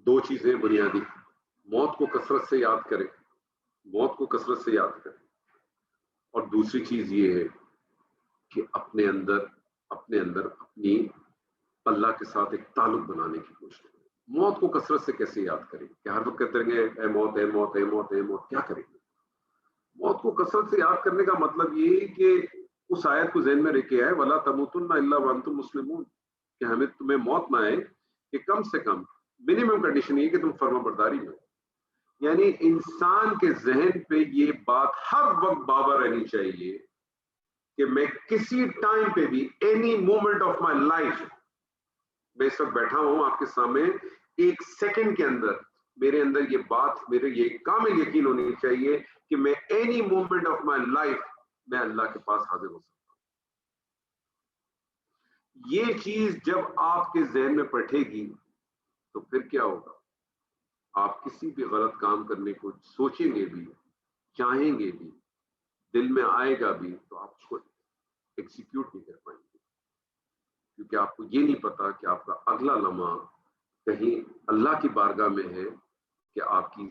دو چیزیں بنیادی, موت کو کثرت سے یاد کریں, اور دوسری چیز یہ ہے کہ اپنے اندر اپنے اندر اپنی اللہ کے ساتھ ایک تعلق بنانے کی کوشش کریں. موت کو کثرت سے کیسے یاد کریں کہ ہر وقت کہتے رہیں گے اے موت اے موت اے موت اے موت. کیا کریں گے؟ موت کو کثرت سے یاد کرنے کا مطلب یہ کہ اس آیت کو ذہن میں رکھے ہے وَلَا تَمُوتُنَّ إِلَّا وَأَنْتُمْ مُسْلِمُونَ کہ ہمیں تمہیں موت نہ آئے کہ کم سے کم منیمم کنڈیشن یہ کہ تم فرما برداری میں. یعنی انسان کے ذہن پہ یہ بات ہر وقت بابا رہنی چاہیے کہ میں کسی ٹائم پہ بھی any moment of my life میں اس وقت بیٹھا ہوں آپ کے سامنے ایک سیکنڈ کے اندر میرے اندر یہ بات میرے یہ کامل یقین ہونی چاہیے کہ میں any moment of my life میں اللہ کے پاس حاضر ہو سکتا ہوں. یہ چیز جب آپ کے ذہن میں بیٹھے گی تو پھر کیا ہوگا؟ آپ کسی بھی غلط کام کرنے کو سوچیں گے بھی چاہیں گے بھی دل میں آئے گا بھی تو آپ اس کو ایکسیکیوٹ نہیں کر پائیں گے کیونکہ آپ کو یہ نہیں پتا کہ آپ کا اگلا لمحہ کہیں اللہ کی بارگاہ میں ہے کہ آپ کی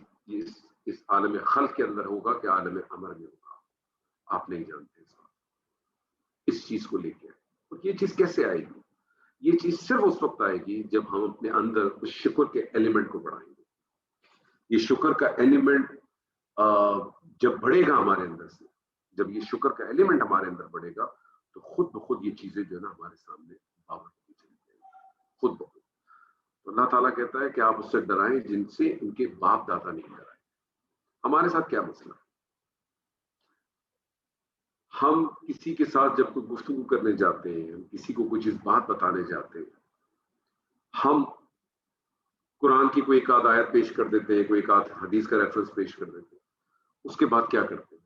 اس عالم خلق کے اندر ہوگا کہ عالم امر میں ہوگا. آپ نہیں جانتے اس چیز کو لے کے. اور یہ چیز کیسے آئے گی؟ یہ چیز صرف اس وقت آئے گی جب ہم اپنے اندر اس شکر کے ایلیمنٹ کو بڑھائیں گے. یہ شکر کا ایلیمنٹ جب بڑھے گا ہمارے اندر سے، جب یہ شکر کا ایلیمنٹ ہمارے اندر بڑھے گا تو خود بخود یہ چیزیں جو ہے نا ہمارے سامنے باور ہوتی چلی جائیں گی خود بخود. تو اللہ تعالیٰ کہتا ہے کہ آپ اس سے ڈرائیں جن سے ان کے باپ دادا نہیں ڈرائے. ہمارے ساتھ کیا مسئلہ ہے؟ ہم کسی کے ساتھ جب کوئی گفتگو کرنے جاتے ہیں، ہم کسی کو کوئی چیز بات بتانے جاتے ہیں، ہم قرآن کی کوئی ایک آدھ آیت پیش کر دیتے ہیں، کوئی ایک آدھ حدیث کا ریفرنس پیش کر دیتے ہیں. اس کے بعد کیا کرتے ہیں؟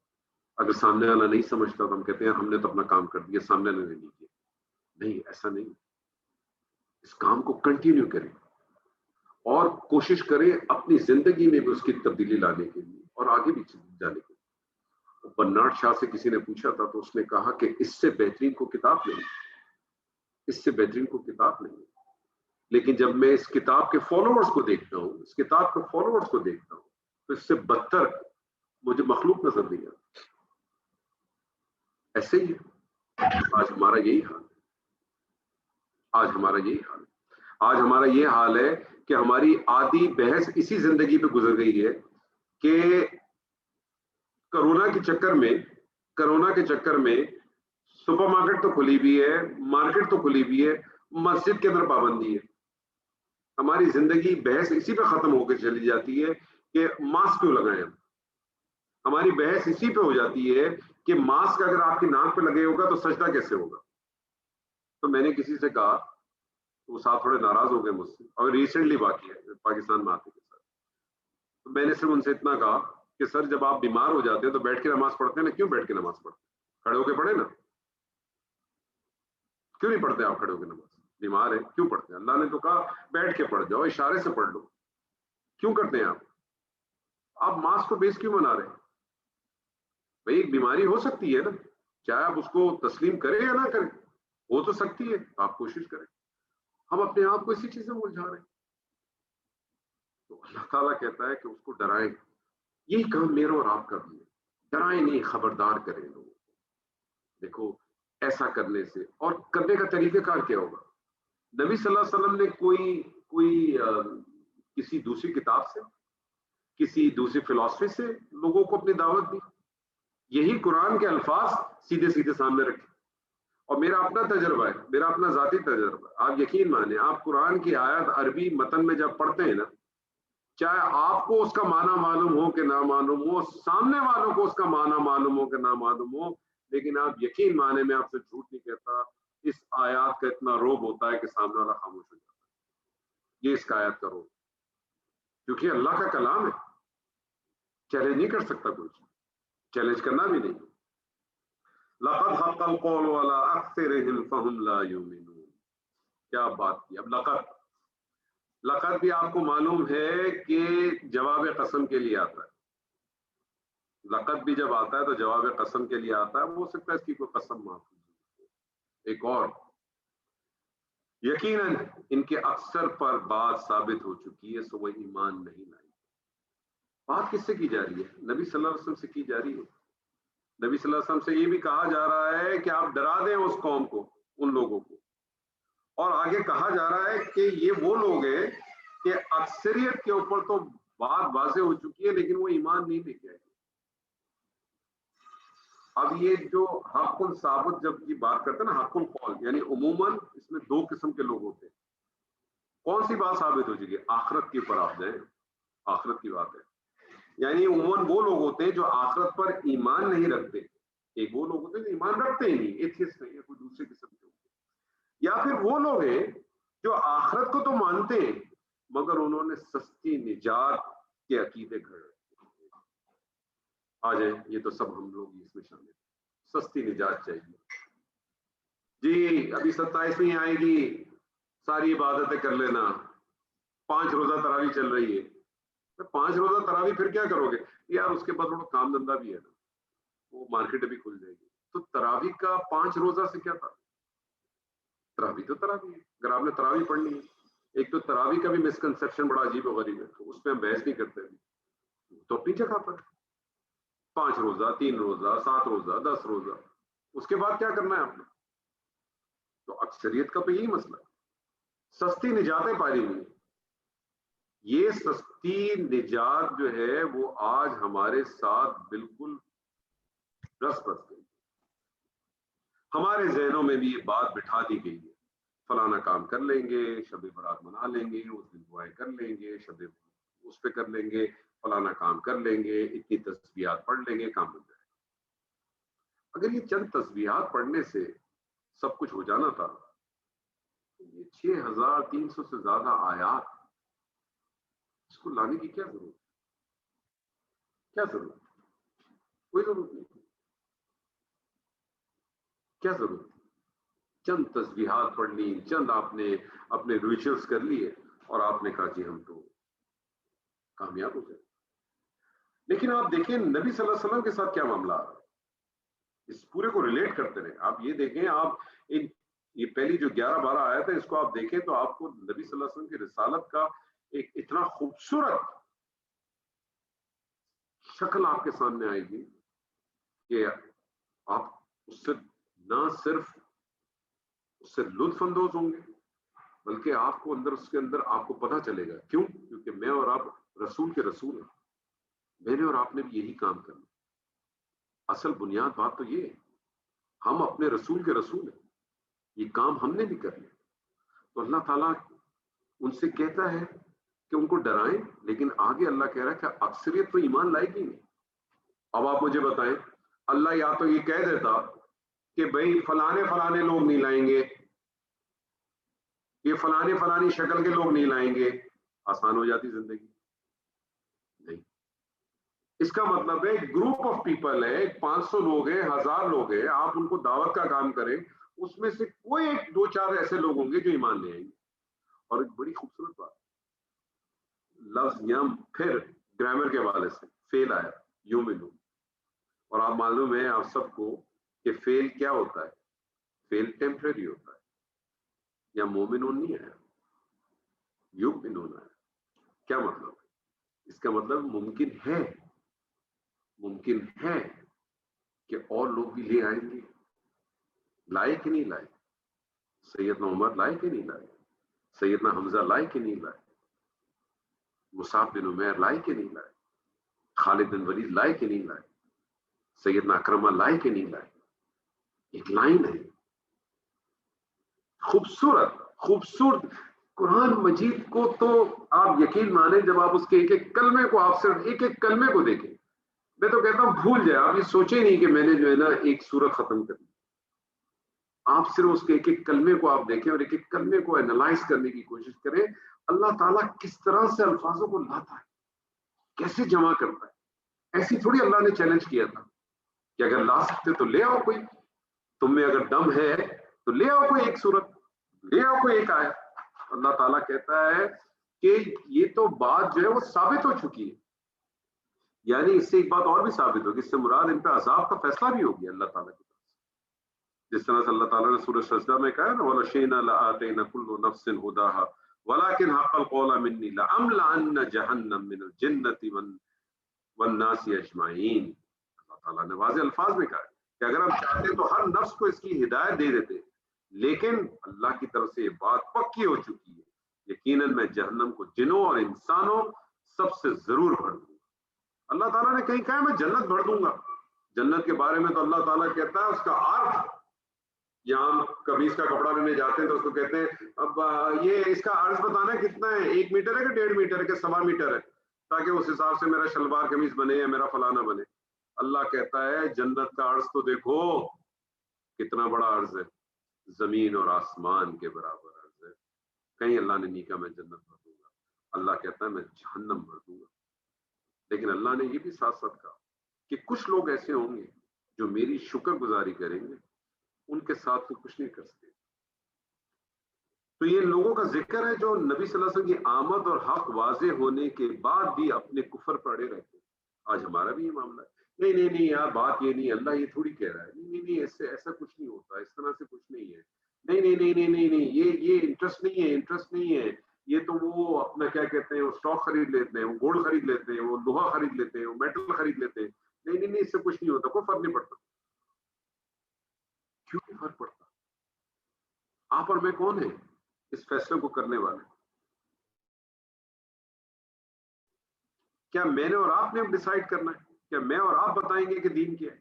اگر سامنے والا نہیں سمجھتا تو ہم کہتے ہیں ہم نے تو اپنا کام کر دیا، سامنے والے نے نہیں کیا. نہیں، ایسا نہیں. اس کام کو کنٹینیو کریں اور کوشش کریں اپنی زندگی میں بھی اس کی تبدیلی لانے کے لیے اور آگے بھی جانے کے لیے. برنارڈ شاہ سے کسی نے پوچھا تھا تو اس نے کہا کہ اس سے بہترین کو کتاب نہیں، اس سے بہترین کو کتاب نہیں. لیکن جب میں اس کتاب کے فالوورز کو دیکھتا ہوں، اس کتاب کے فالوورز کو دیکھتا ہوں تو اس سے بدتر مجھے مخلوق نظر نہیں آتا. ایسے ہی آج ہمارا یہی حال ہے. آج ہمارا یہی حال ہے. آج ہمارا یہ حال ہے کہ ہماری آدھی بحث اسی زندگی پہ گزر گئی ہے کہ کرونا کے چکر میں سپر مارکیٹ تو کھلی بھی ہے، مارکیٹ تو کھلی بھی ہے، مسجد کے اندر پابندی ہے. ہماری زندگی بحث اسی پہ ختم ہو کے چلی جاتی ہے کہ ماسک کیوں لگائیں. ہماری بحث اسی پہ ہو جاتی ہے کہ ماسک اگر آپ کی ناک پہ لگے ہوگا تو سجدہ کیسے ہوگا. تو میں نے کسی سے کہا، وہ صاحب تھوڑے ناراض ہو گئے مجھ سے، اور ریسنٹلی بات ہے پاکستان میں آتے کے ساتھ. تو میں نے صرف ان سے اتنا کہا کہ سر جب آپ بیمار ہو جاتے ہیں تو بیٹھ کے نماز پڑھتے ہیں نا، کیوں بیٹھ کے نماز پڑھتے ہیں؟ کھڑے ہو کے پڑھے نا. کیوں نہیں پڑھتے آپ کھڑے ہو کے نماز؟ بیمار ہے کیوں پڑھتے ہیں؟ اللہ نے تو کہا بیٹھ کے پڑھ جاؤ، اشارے سے پڑھ لو. کیوں کرتے ہیں آپ ماسک کو بیس کیوں بنا رہے ہیں؟ بھائی ایک بیماری ہو سکتی ہے نا، چاہے آپ اس کو تسلیم کریں یا نہ کریں، ہو تو سکتی ہے، آپ کوشش کریں. ہم اپنے آپ کو اسی چیز میں الجھا رہے ہیں. تو اللہ تعالیٰ کہتا ہے کہ اس کو ڈرائیں. یہی کام میرا اور آپ کا بھی ہے. ڈرائیں نہیں، خبردار کریں لوگوں کو. دیکھو ایسا کرنے سے، اور کرنے کا طریقہ کار کیا ہوگا؟ نبی صلی اللہ علیہ وسلم نے کوئی کسی دوسری کتاب سے، کسی دوسری فلسفی سے لوگوں کو اپنی دعوت دی. یہی قرآن کے الفاظ سیدھے سیدھے سامنے رکھے. اور میرا اپنا تجربہ ہے، میرا اپنا ذاتی تجربہ ہے. آپ یقین مانیں، آپ قرآن کی آیت عربی متن میں جب پڑھتے ہیں نا، چاہے آپ کو اس کا معنی معلوم ہو کہ نہ معلوم ہو، سامنے والوں کو اس کا معنی معلوم ہو کہ نہ معلوم ہو، لیکن آپ یقین مانے میں آپ سے جھوٹ نہیں کہتا، اس آیات کا اتنا روب ہوتا ہے کہ سامنے والا خاموش ہو جاتا ہے. یہ اس کا آیات کا روب، کیونکہ اللہ کا کلام ہے، چیلنج نہیں کر سکتا کوئی، چیلنج کرنا بھی نہیں. لقد حق القول على اکثرهم فهم لا يؤمنون. کیا بات کی. اب لقد بھی آپ کو معلوم ہے کہ جواب قسم کے لیے آتا ہے. لقد بھی جب آتا ہے تو جواب قسم کے لیے آتا ہے. ہو سکتا ہے اس کی کوئی قسم محفوظ ہو. ایک اور، یقیناً ان کے اکثر پر بات ثابت ہو چکی ہے سو وہ ایمان نہیں لائے. بات کس سے کی جا رہی ہے؟ نبی صلی اللہ علیہ وسلم سے کی جا رہی ہے. نبی صلی اللہ علیہ وسلم سے یہ بھی کہا جا رہا ہے کہ آپ ڈرا دیں اس قوم کو ان لوگوں کو. اور آگے کہا جا رہا ہے کہ یہ وہ لوگ ہیں کہ اکثریت کے اوپر تو بات واضح ہو چکی ہے لیکن وہ ایمان نہیں لے کے آئے. اب یہ جو حق ثابت جب کی بات کرتے ہیں نا، حق القول، یعنی عموماً اس میں دو قسم کے لوگ ہوتے ہیں. کون سی بات ثابت ہو چکی ہے؟ آخرت کے اوپر آپ جائیں، آخرت کی بات ہے. یعنی عموماً وہ لوگ ہوتے ہیں جو آخرت پر ایمان نہیں رکھتے. ایک وہ لوگ ہوتے ہیں جو ایمان رکھتے ہی نہیں، ایتھیسٹ نہیں، کوئی دوسرے قسم کے ہوتے ہیں. یا پھر وہ لوگ ہیں جو آخرت کو تو مانتے ہیں مگر انہوں نے سستی نجات کے عقیدے گھڑ رکھے. آ جائیں، یہ تو سب ہم لوگ اس میں شامل ہیں. سستی نجات چاہیے جی، ابھی 27ویں آئے گی، ساری عبادتیں کر لینا. 5 روزہ تراویح چل رہی ہے. 5 روزہ تراویح پھر کیا کرو گے یار؟ اس کے بعد تھوڑا کام دھندا بھی ہے نا، وہ مارکیٹ بھی کھل جائے گی. تو تراویح کا 5 روزہ سے کیا تھا؟ تراویح تو تراویح ہے. اگر آپ نے تراویح پڑھنی ہے، ایک تو تراویح کا بھی مسکنسپشن بڑا عجیب و غریب ہے، تو اس پہ ہم بحث نہیں کرتے. تو اپنی جگہ پر 5 روزہ، 3 روزہ، 7 روزہ، 10 روزہ، اس کے بعد کیا کرنا ہے آپ نے؟ تو اکثریت کا تو یہی مسئلہ ہے. سستی نجاتیں پائی ہوئی. یہ سستی نجات جو ہے وہ آج ہمارے ساتھ بالکل رس بس گئی. ہمارے ذہنوں میں بھی یہ بات بٹھا دی گئی ہے، فلانا کام کر لیں گے، شب برات منا لیں گے، اس دن دعائیں کر لیں گے، شب اس پہ کر لیں گے، فلانا کام کر لیں گے، اتنی تسبیحات پڑھ لیں گے، کام بن جائے گا. اگر یہ چند تسبیحات پڑھنے سے سب کچھ ہو جانا تھا، یہ 6300 سے زیادہ آیات، اس کو لانے کی کیا ضرورت؟ کیا ضرورت؟ کوئی ضرورت نہیں. کیا ضرورت؟ چند تسبیحات پڑھ لی، چند آپ نے اپنے ریچولز کر لیے اور آپ نے کہا جی ہم تو کامیاب ہو جائے. لیکن آپ دیکھیں نبی صلی اللہ علیہ وسلم کے ساتھ کیا معاملہ آ رہا ہے. اس پورے کو ریلیٹ کرتے رہے. آپ یہ دیکھیں، آپ یہ پہلی جو 11-12 آیت ہے، اس کو آپ دیکھیں تو آپ کو نبی صلی اللہ علیہ وسلم کی رسالت کا ایک اتنا خوبصورت شکل آپ کے سامنے آئے گی کہ آپ اس سے نہ صرف اس سے لطف اندوز ہوں گے بلکہ آپ کو اندر اس کے اندر آپ کو پتہ چلے گا. کیوں؟ کیونکہ میں اور آپ رسول کے رسول ہیں. میں نے اور آپ نے بھی یہی کام کرنا. اصل بنیاد بات تو یہ ہے، ہم اپنے رسول کے رسول ہیں، یہ کام ہم نے بھی کرنا. تو اللہ تعالیٰ ان سے کہتا ہے کہ ان کو ڈرائیں، لیکن آگے اللہ کہہ رہا ہے کہ اکثریت تو ایمان لائے گی نہیں. اب آپ مجھے بتائیں، اللہ یا تو یہ کہہ دیتا کہ بھئی فلانے لوگ نہیں لائیں گے، یہ فلانی شکل کے لوگ نہیں لائیں گے، آسان ہو جاتی زندگی. نہیں، اس کا مطلب ہے ایک گروپ آف پیپل ہے، 500 لوگ ہیں، 1000 لوگ ہیں، آپ ان کو دعوت کا کام کریں، اس میں سے کوئی 2-4 ایسے لوگ ہوں گے جو ایمان لے آئیں گے. اور ایک بڑی خوبصورت بات، لفظ یہاں پھر گرامر کے حوالے سے فیل آیا، یومنو. اور آپ معلوم ہے آپ سب کو کہ فیل کیا ہوتا ہے؟ فیل ٹیمپریری ہوتا ہے. یا مومنون نہیں ہے، یؤمنون ہے. کیا مطلب ہے؟ اس کا مطلب ممکن ہے کہ اور لوگ بھی لے آئیں گے. لائے کہ نہیں لائے؟ سیدنا عمر لائے کہ نہیں لائے؟ سیدنا حمزہ لائے کہ نہیں لائے؟ مصعب بن عمیر لائے کہ نہیں لائے؟ خالد بن ولید لائے کہ نہیں لائے؟ سیدنا اکرمہ لائے کہ نہیں لائے؟ ایک لائن ہے خوبصورت. قرآن مجید کو تو آپ یقین مانیں، جب آپ اس کے ایک ایک کلمے کو، آپ صرف ایک ایک کلمے کو دیکھیں، میں تو کہتا ہوں بھول جائے. آپ یہ سوچے نہیں کہ میں نے جو ہے نا ایک سورت ختم کر دی. آپ صرف اس کے ایک ایک کلمے کو آپ دیکھیں اور ایک ایک کلمے کو اینالائز کرنے کی کوشش کریں. اللہ تعالیٰ کس طرح سے الفاظوں کو لاتا ہے، کیسے جمع کرتا ہے. ایسی تھوڑی اللہ نے چیلنج کیا تھا کہ اگر لا سکتے تو لے آؤ، کوئی تم میں اگر دم ہے تو لے آؤ کوئی ایک سورت، لے آؤ کوئی ایک آیت. اللہ تعالیٰ کہتا ہے کہ یہ تو بات جو ہے وہ ثابت ہو چکی ہے. یعنی اس سے ایک بات اور بھی ثابت ہوگی، اس سے مراد ان پہ عذاب کا فیصلہ بھی ہو گیا اللہ تعالیٰ کی طرف سے. جس طرح سے اللہ تعالیٰ نے سورہ سجدہ میں کہا نا، وَلَشَئْنَا لَآتَيْنَا كُلُّ نَفْسٍ هُدَاهَا وَلَكِنْ حَقَّ الْقَوْلَ مِنِّي لَأَمْلَأَنَّ جَهَنَّمَ مِنَ الْجِنَّةِ وَالنَّاسِ أَجْمَعِينَ. اللہ تعالیٰ نے واضح الفاظ میں کہا کہ اگر ہم چاہتے تو ہر نفس کو اس کی ہدایت دے دیتے، لیکن اللہ کی طرف سے یہ بات پکی ہو چکی ہے، یقیناً میں جہنم کو جنوں اور انسانوں سب سے ضرور بھر دوں گا۔ اللہ تعالیٰ نے کہیں کہا میں جنت بھر دوں گا۔ جنت کے بارے میں تو اللہ تعالیٰ کہتا ہے اس کا عرض، یہاں قمیص کا کپڑا لینے جاتے ہیں تو اس کو کہتے ہیں اب یہ اس کا عرض بتانا کتنا ہے، 1 میٹر ہے کہ 1.5 میٹر ہے کہ 1.25 میٹر ہے، تاکہ اس حساب سے میرا شلوار قمیص بنے یا میرا فلانا بنے۔ اللہ کہتا ہے جنت کا عرض تو دیکھو کتنا بڑا عرض ہے، زمین اور آسمان کے برابر عرض ہے۔ کہیں اللہ نے نہیں کہا میں جنت بھر دوں گا، اللہ کہتا ہے میں جہنم بھر دوں گا۔ لیکن اللہ نے یہ بھی ساتھ ساتھ کہا کہ کچھ لوگ ایسے ہوں گے جو میری شکر گزاری کریں گے، ان کے ساتھ تو کچھ نہیں کر سکتے۔ تو یہ لوگوں کا ذکر ہے جو نبی صلی اللہ علیہ وسلم کی آمد اور حق واضح ہونے کے بعد بھی اپنے کفر پر اڑے رہتے ہیں۔ آج ہمارا بھی یہ معاملہ ہے، نہیں یار بات یہ نہیں، اللہ یہ تھوڑی کہہ رہا ہے، نہیں ایسا کچھ نہیں ہوتا، اس طرح سے کچھ نہیں ہے، نہیں یہ انٹرسٹ نہیں ہے، یہ تو وہ اپنا کیا کہتے ہیں وہ اسٹاک خرید لیتے ہیں، وہ گولڈ خرید لیتے ہیں، وہ لوہا خرید لیتے ہیں، وہ میٹل خرید لیتے ہیں، نہیں اس سے کچھ نہیں ہوتا، کوئی فرق نہیں پڑتا۔ کیوں نہیں فرق پڑتا؟ آپ اور میں کون ہیں اس فیصلے کو کرنے والے؟ کیا میں نے اور آپ نے ڈیسائیڈ کرنا ہے؟ کیا میں اور آپ بتائیں گے کہ دین کیا ہے؟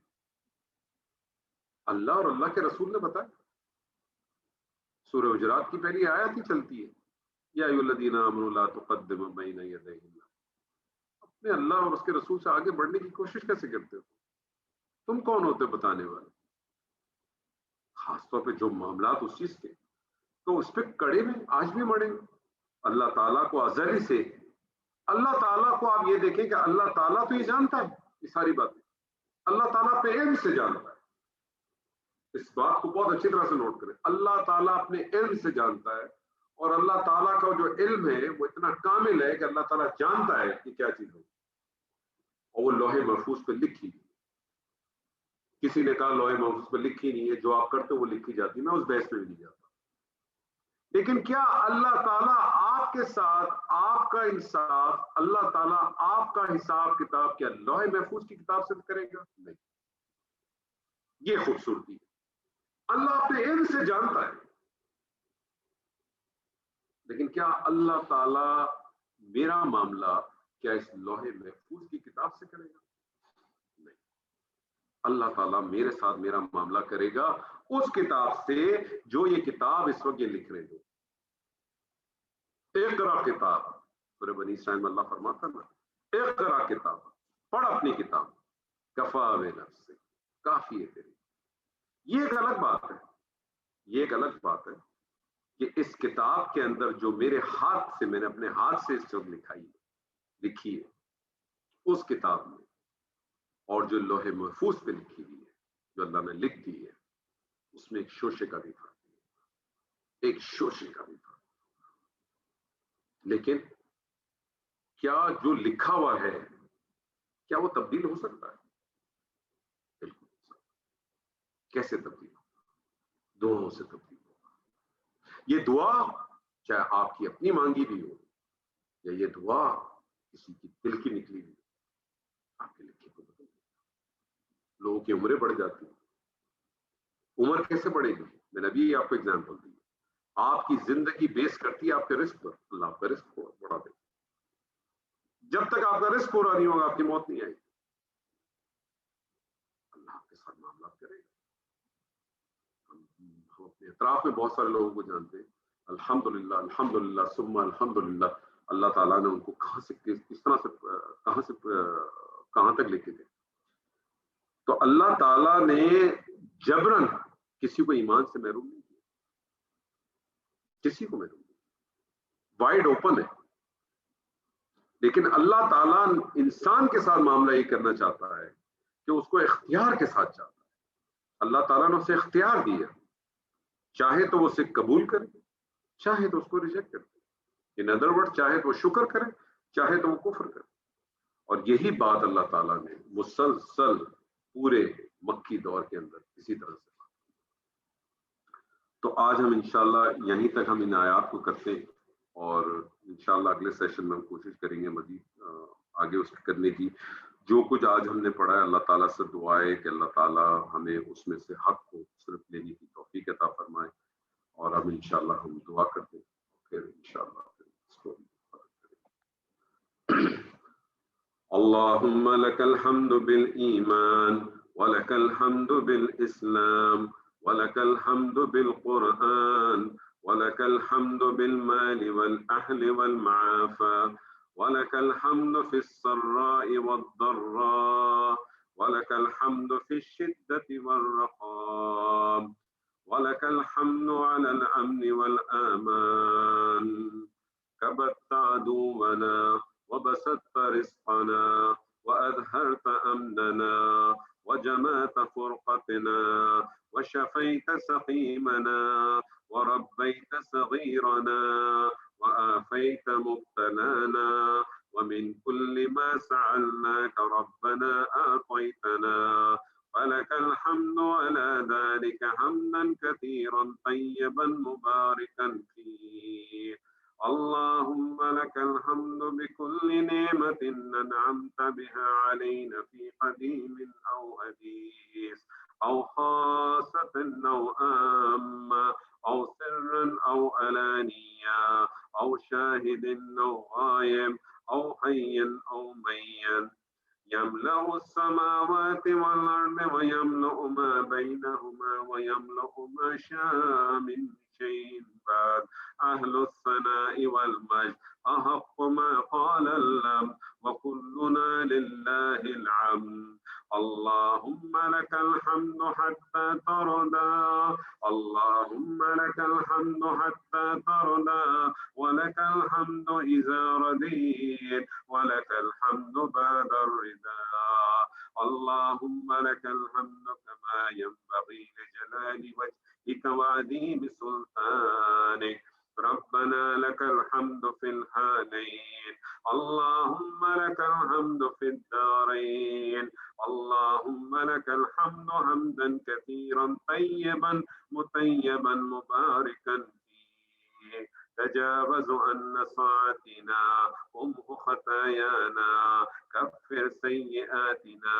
اللہ اور اللہ کے رسول نے بتایا۔ سورہ حجرات کی پہلی آیت ہی چلتی ہے، یا ایھا الذین آمنوا لا تقدموا بین یدی اللہ۔ اپنے اللہ اور اس کے رسول سے آگے بڑھنے کی کوشش کیسے کرتے ہو؟ تم کون ہوتے بتانے والے؟ خاص طور پہ جو معاملات اس چیز کے تو اس پہ کڑے میں آج بھی مڑے۔ اللہ تعالیٰ کو ازلی سے، اللہ تعالیٰ کو آپ یہ دیکھیں کہ اللہ تعالیٰ تو یہ جانتا ہے یہ ساری باتیں، اللہ تعالیٰ پہ علم سے جانتا ہے۔ اس بات کو بہت اچھی طرح سے نوٹ کریں، اللہ تعالیٰ اپنے علم سے جانتا ہے، اور اللہ تعالیٰ کا جو علم ہے وہ اتنا کامل ہے کہ اللہ تعالیٰ جانتا ہے کہ کیا چیز ہوگی، اور وہ لوح محفوظ پہ لکھی۔ کسی نے کہا لوح محفوظ پہ لکھی نہیں ہے، جو آپ کرتے ہو وہ لکھی جاتی، میں اس بحث میں بھی نہیں جاتا۔ لیکن کیا اللہ تعالیٰ آپ کے ساتھ آپ کا انصاف، اللہ تعالیٰ آپ کا حساب کتاب کیا لوح محفوظ کی کتاب سے کرے گا؟ نہیں۔ یہ خوبصورتی ہے، اللہ اپنے علم سے جانتا ہے، لیکن کیا اللہ تعالیٰ میرا معاملہ کیا اس لوح محفوظ کی کتاب سے کرے گا؟ نہیں۔ اللہ تعالیٰ میرے ساتھ میرا معاملہ کرے گا اس کتاب سے جو یہ کتاب اس وقت یہ لکھ رہے ہو۔ اقرا کتاب، سورہ بنی اسرائیل میں اللہ فرماتا نا اقرا کتاب، پڑھ اپنی کتاب، کفا بنفسک، کافی ہے تیری۔ یہ ایک الگ بات ہے، یہ ایک الگ بات ہے کہ اس کتاب کے اندر جو میرے ہاتھ سے، میں نے اپنے ہاتھ سے اس وقت لکھی ہے اس کتاب میں، اور جو لوح محفوظ پہ لکھی ہوئی ہے جو اللہ نے لکھ دی ہے، اس میں ایک شوشے کا بھی فرق ہے، ایک شوشے کا بھی فرق۔ لیکن کیا جو لکھا ہوا ہے کیا وہ تبدیل ہو سکتا ہے؟ بالکل ہو سکتا ہے۔ کیسے تبدیل ہوگا؟ دعاؤں سے تبدیل ہوگا۔ یہ دعا چاہے آپ کی اپنی مانگی بھی ہو، یا یہ دعا کسی کی دل کی نکلی بھی، آپ کے لکھے کو بدل دے۔ لوگوں کی عمریں بڑھ جاتی ہیں۔ عمر کیسے بڑھے گی؟ میں نے ابھی آپ کو اگزامپل دی۔ آپ کی زندگی بیس کرتی ہے آپ کے رزق پر، اللہ آپ کا رزق کو بڑھا دے۔ جب تک آپ کا رزق پورا نہیں ہوگا آپ کی موت نہیں آئے گی۔ اللہ آپ کے ساتھ معاملات کرے گا۔ ہم اپنے اطراف میں بہت سارے لوگوں کو جانتے ہیں، الحمدللہ الحمدللہ ثم الحمدللہ، اللہ تعالیٰ نے ان کو کہاں سے کس طرح سے کہاں تک لے کے گئے۔ تو اللہ تعالیٰ نے جبرن کسی کو ایمان سے محروم نہیں کیا، کسی کو محروم نہیں، وائڈ اوپن ہے۔ لیکن اللہ تعالیٰ انسان کے ساتھ معاملہ یہ کرنا چاہتا ہے کہ اس کو اختیار کے ساتھ چاہتا ہے۔ اللہ تعالیٰ نے اسے اختیار دیا، چاہے تو وہ اسے قبول کرے، چاہے تو اس کو ریجیکٹ کرے۔ ان ادر ورڈ، چاہے تو وہ شکر کرے، چاہے تو وہ کفر کرے۔ اور یہی بات اللہ تعالیٰ نے مسلسل پورے مکی دور کے اندر اسی طرح سے۔ تو آج ہم انشاءاللہ یہیں تک ہم ان آیات کو کرتے ہیں، اور انشاءاللہ اگلے سیشن میں ہم کوشش کریں گے مزید آگے اس کرنے کی۔ جو کچھ آج ہم نے پڑھا ہے، اللہ تعالیٰ سے دعا ہے کہ اللہ تعالیٰ ہمیں اس میں سے حق کو صرف لینے کی توفیق عطا فرمائے، اور اب انشاءاللہ ہم دعا کرتے ہیں، پھر انشاءاللہ اس کو اللهم لك الحمد بالإيمان ولك الحمد بالإسلام ولك الحمد بالقرآن ولك الحمد بالمال والأهل والمعافى ولك الحمد في السراء والضراء ولك الحمد في الشدة والرخاء ولك الحمد على الأمن والآمان كبت عدونا وبسطت رزقنا وأظهرت أمننا وجمعت فرقتنا وشفيت سقيمنا وربيت صغيرنا وآفيت مبتلانا ومن كل ما سألناك ربنا آتيتنا ولك الحمد على ذلك حمدا كثيرا طيبا مباركا فيه اللهم لك الحمد بكل نعمة أنعمت بها علينا في قديم أو حديث أو خاصة أو عامة أو سرا أو علانية أو شاهد أو غائب أو حي أو ميت يملأ السماوات والأرض ويملأ ما بينهما ويملأ ما شاء من شيء بعد أهل الثناء والمجد أحق ما قال اللم وكلنا لله العبد اللهم لك الحمد حتى ترضى اللهم لك الحمد حتى ترضى ولك الحمد إذا رضيت ولك الحمد بعد الرضا اللهم لك الحمد كما ينبغي لجلال وجهك وعظيم سلطانك ربنا لك الحمد في الحالين اللهم لك الحمد في الدارين اللهم لك الحمد حمدا كثيرا طيبا مطيبا مباركا فيه تجاوز عن ساعتنا امه خطايانا كفر سيئاتنا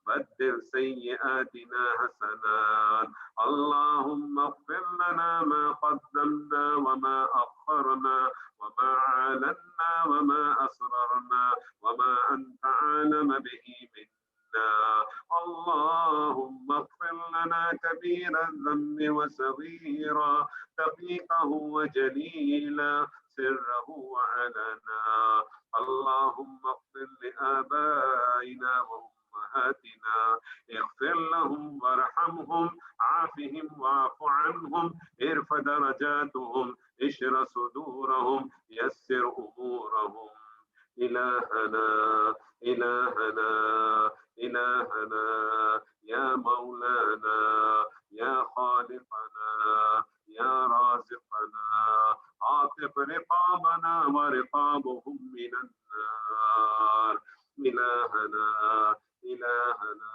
بدل سيئاتنا حسنات اللهم اغفر لنا ما قدمنا وما أخرنا وما أعلنا وما أسررنا وما أنت أعلم به منا اللهم اغفر لنا كبير الذنب وصغيرا دقيقه وجليلا سره وعلنا اللهم اغفر لآبائنا وأمهاتنا اغفر لهم وارحمهم عافهم واعف عنهم ارفع درجاتهم اشر صدورهم يسر أمورهم إلهنا إلهنا إلهنا يا مولانا يا خالقنا يا رازقنا عاتق رقابنا ورقابهم من النار إلهنا إلهنا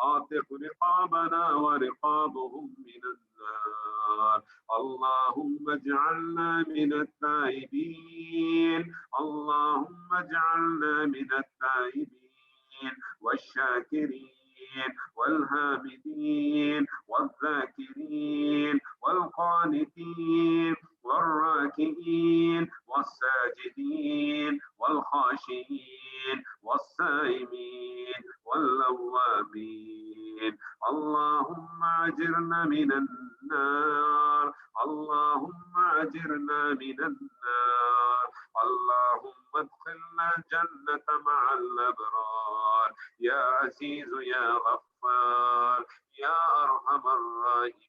عاتق رقابنا ورقابهم من النار اللهم اجعلنا من التائبين اللهم اجعلنا من التائبين والشاكرين والحامدين والذاكرين والقانتين والراكعين والساجدين والخاشعين والصائمين والأوابين اللهم أجرنا من النار اللهم أجرنا من النار اللهم ادخلنا الجنة مع الأبرار يا عزيز يا غفار يا أرحم الراحمين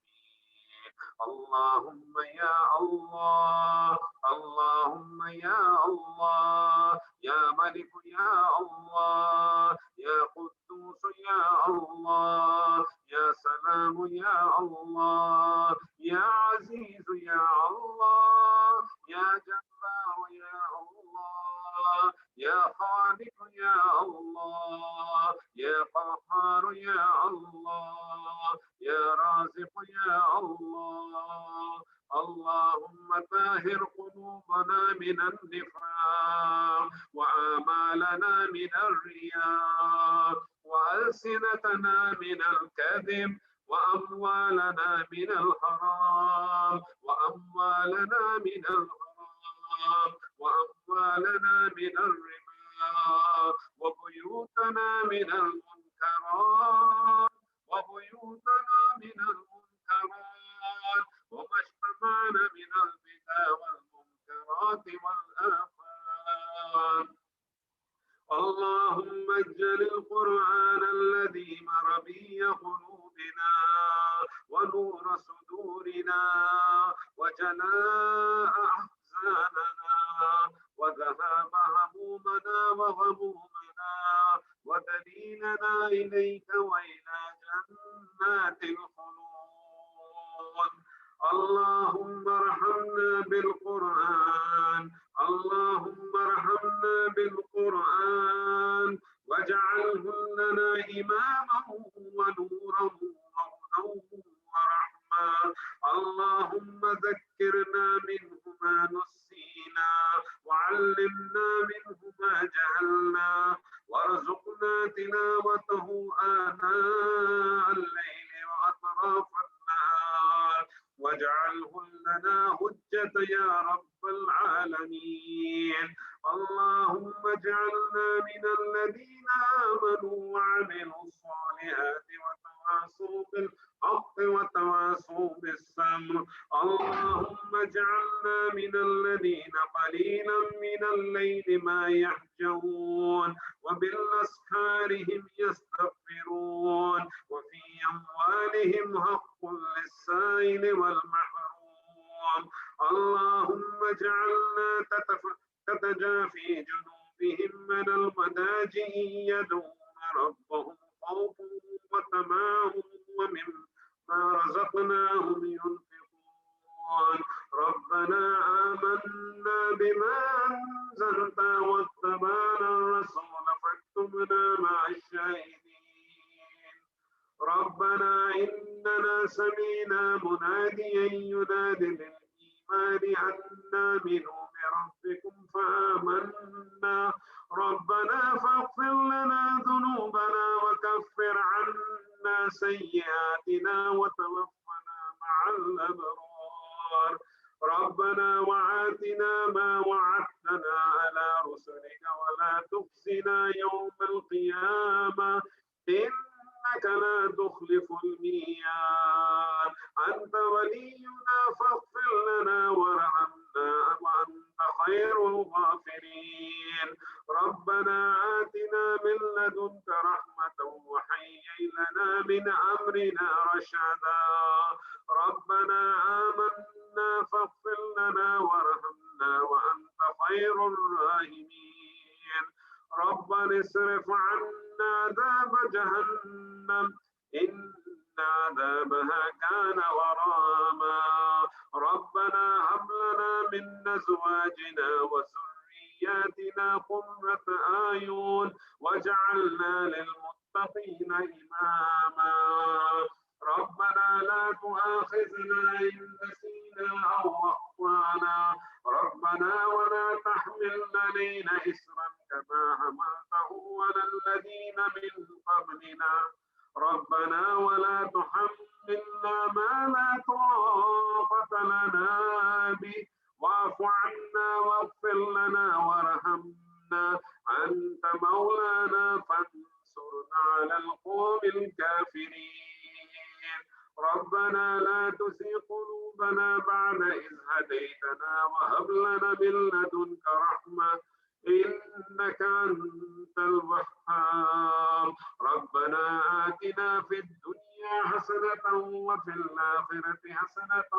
اللهم يا الله اللهم يا الله يا ملك يا الله يا قدوس يا الله يا سلام يا الله يا عزيز يا الله يا جبار يا الله يا خالق يا الله يا قهار يا الله يا رازق يا الله اللهم طهر قلوبنا من النفاق وآمالنا من الرياء وألسنتنا من الكذب وأموالنا من الحرام وأموالنا من الحرام وأموالنا من الربا وبيوتنا من المنكرات وبيوتنا من المنكرات وما اجتمعنا من البدع والمنكرات والآفات. اللهم اجعل القرآن الذي مربي قلوبنا ونور صدورنا وجلاء أحزاننا وذهاب همومنا وغمومنا ودليلنا إليك وإلى جنات الخلود. اللهم ارحمنا بالقرآن اللهم ارحمنا بالقرآن واجعله لنا إماما ونورا وهدى ورحمة. اللهم ذكرنا منه ما نسينا وعلمنا منه ما جهلنا وارزقنا تلاوته آناء الليل وأطراف النهار واجعله لنا حجة يا رب العالمين. اللهم اجعلنا من الذين آمنوا وعملوا الصالحات وتواصوا بالحق وتواصوا بالصبر. اللهم اجعلنا من الذين قليلا من الليل ما يهجعون وبالأسحار هم يستغفرون وفي أموالهم حق للسائل والمحروم. اللهم اجعلنا تتجافي جنوبهم من المضاجع يدعون ربهم خوفا وطمعا ومما رزقناهم ينفقون. ربنا آمنا بما أنزلت واتبعنا الرسول فاكتبنا مع الشاهدين. ربنا إننا سمعنا مناديا ينادي للإيمان أن آمنوا بربكم فآمنا. ربنا فاغفر لنا ذنوبنا وكفر عنا سيئاتنا وتوفنا مع الأبرار. ربنا وآتنا ما وعدتنا على رسلك ولا تخزنا يوم القيامة إنك لا تخلف الميعاد. أنت ولينا فاغفر لنا وارحمنا وأنت خير الغافرين. ربنا آتنا من لدنك رحمة وهيئ لنا من أمرنا رشدا. ربنا آمنا فاغفر لنا وارحمنا وأنت خير الراحمين. ربنا اصرف عنا عذاب جهنم إن عذابها كان غراما. ربنا هب لنا من أزواجنا وذرياتنا قرة أعين واجعلنا للمتقين إماما. ربنا لا تؤاخذنا إن نسينا أو أخطأنا. ربنا ولا تحمل علينا إصرا كما حملته على الذين من قبلنا. ربنا ولا تحملنا ما لا طاقة لنا به واعف عنا واغفر لنا وارحمنا أنت مولانا فانصرنا على القوم الكافرين. ربنا لا تزغ قلوبنا بعد إذ هديتنا وهب لنا من لدنك رحمة إنك أنت الوهاب. ربنا آتنا في الدنيا حسنة وفي الآخرة حسنة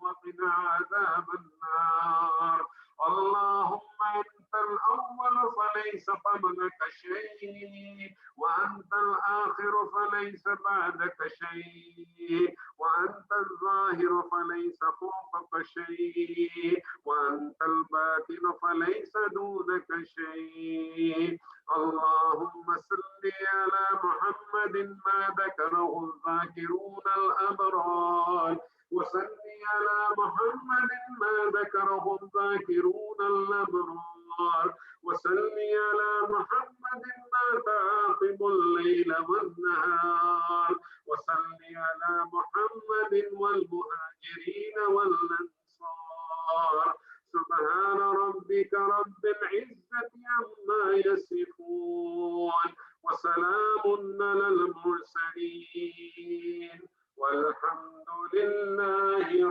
وقنا عذاب النار. اللهم أنت الأول فليس قبلك شيء وأنت الآخر فليس بعدك شيء وأنت الظاهر فليس فوقك شيء وأنت الباطن فليس دونك شيء. اللهم صل على محمد ما ذكره الذاكرون الأبرار وصل على محمد ما ذكره الذاكرون الأبرار وصل على محمد ما تعاقب الليل والنهار وصل على محمد والمهاجرين والأنصار سبحان ربك رب العزة عما يصفون وسلام على المرسلين والحمد لله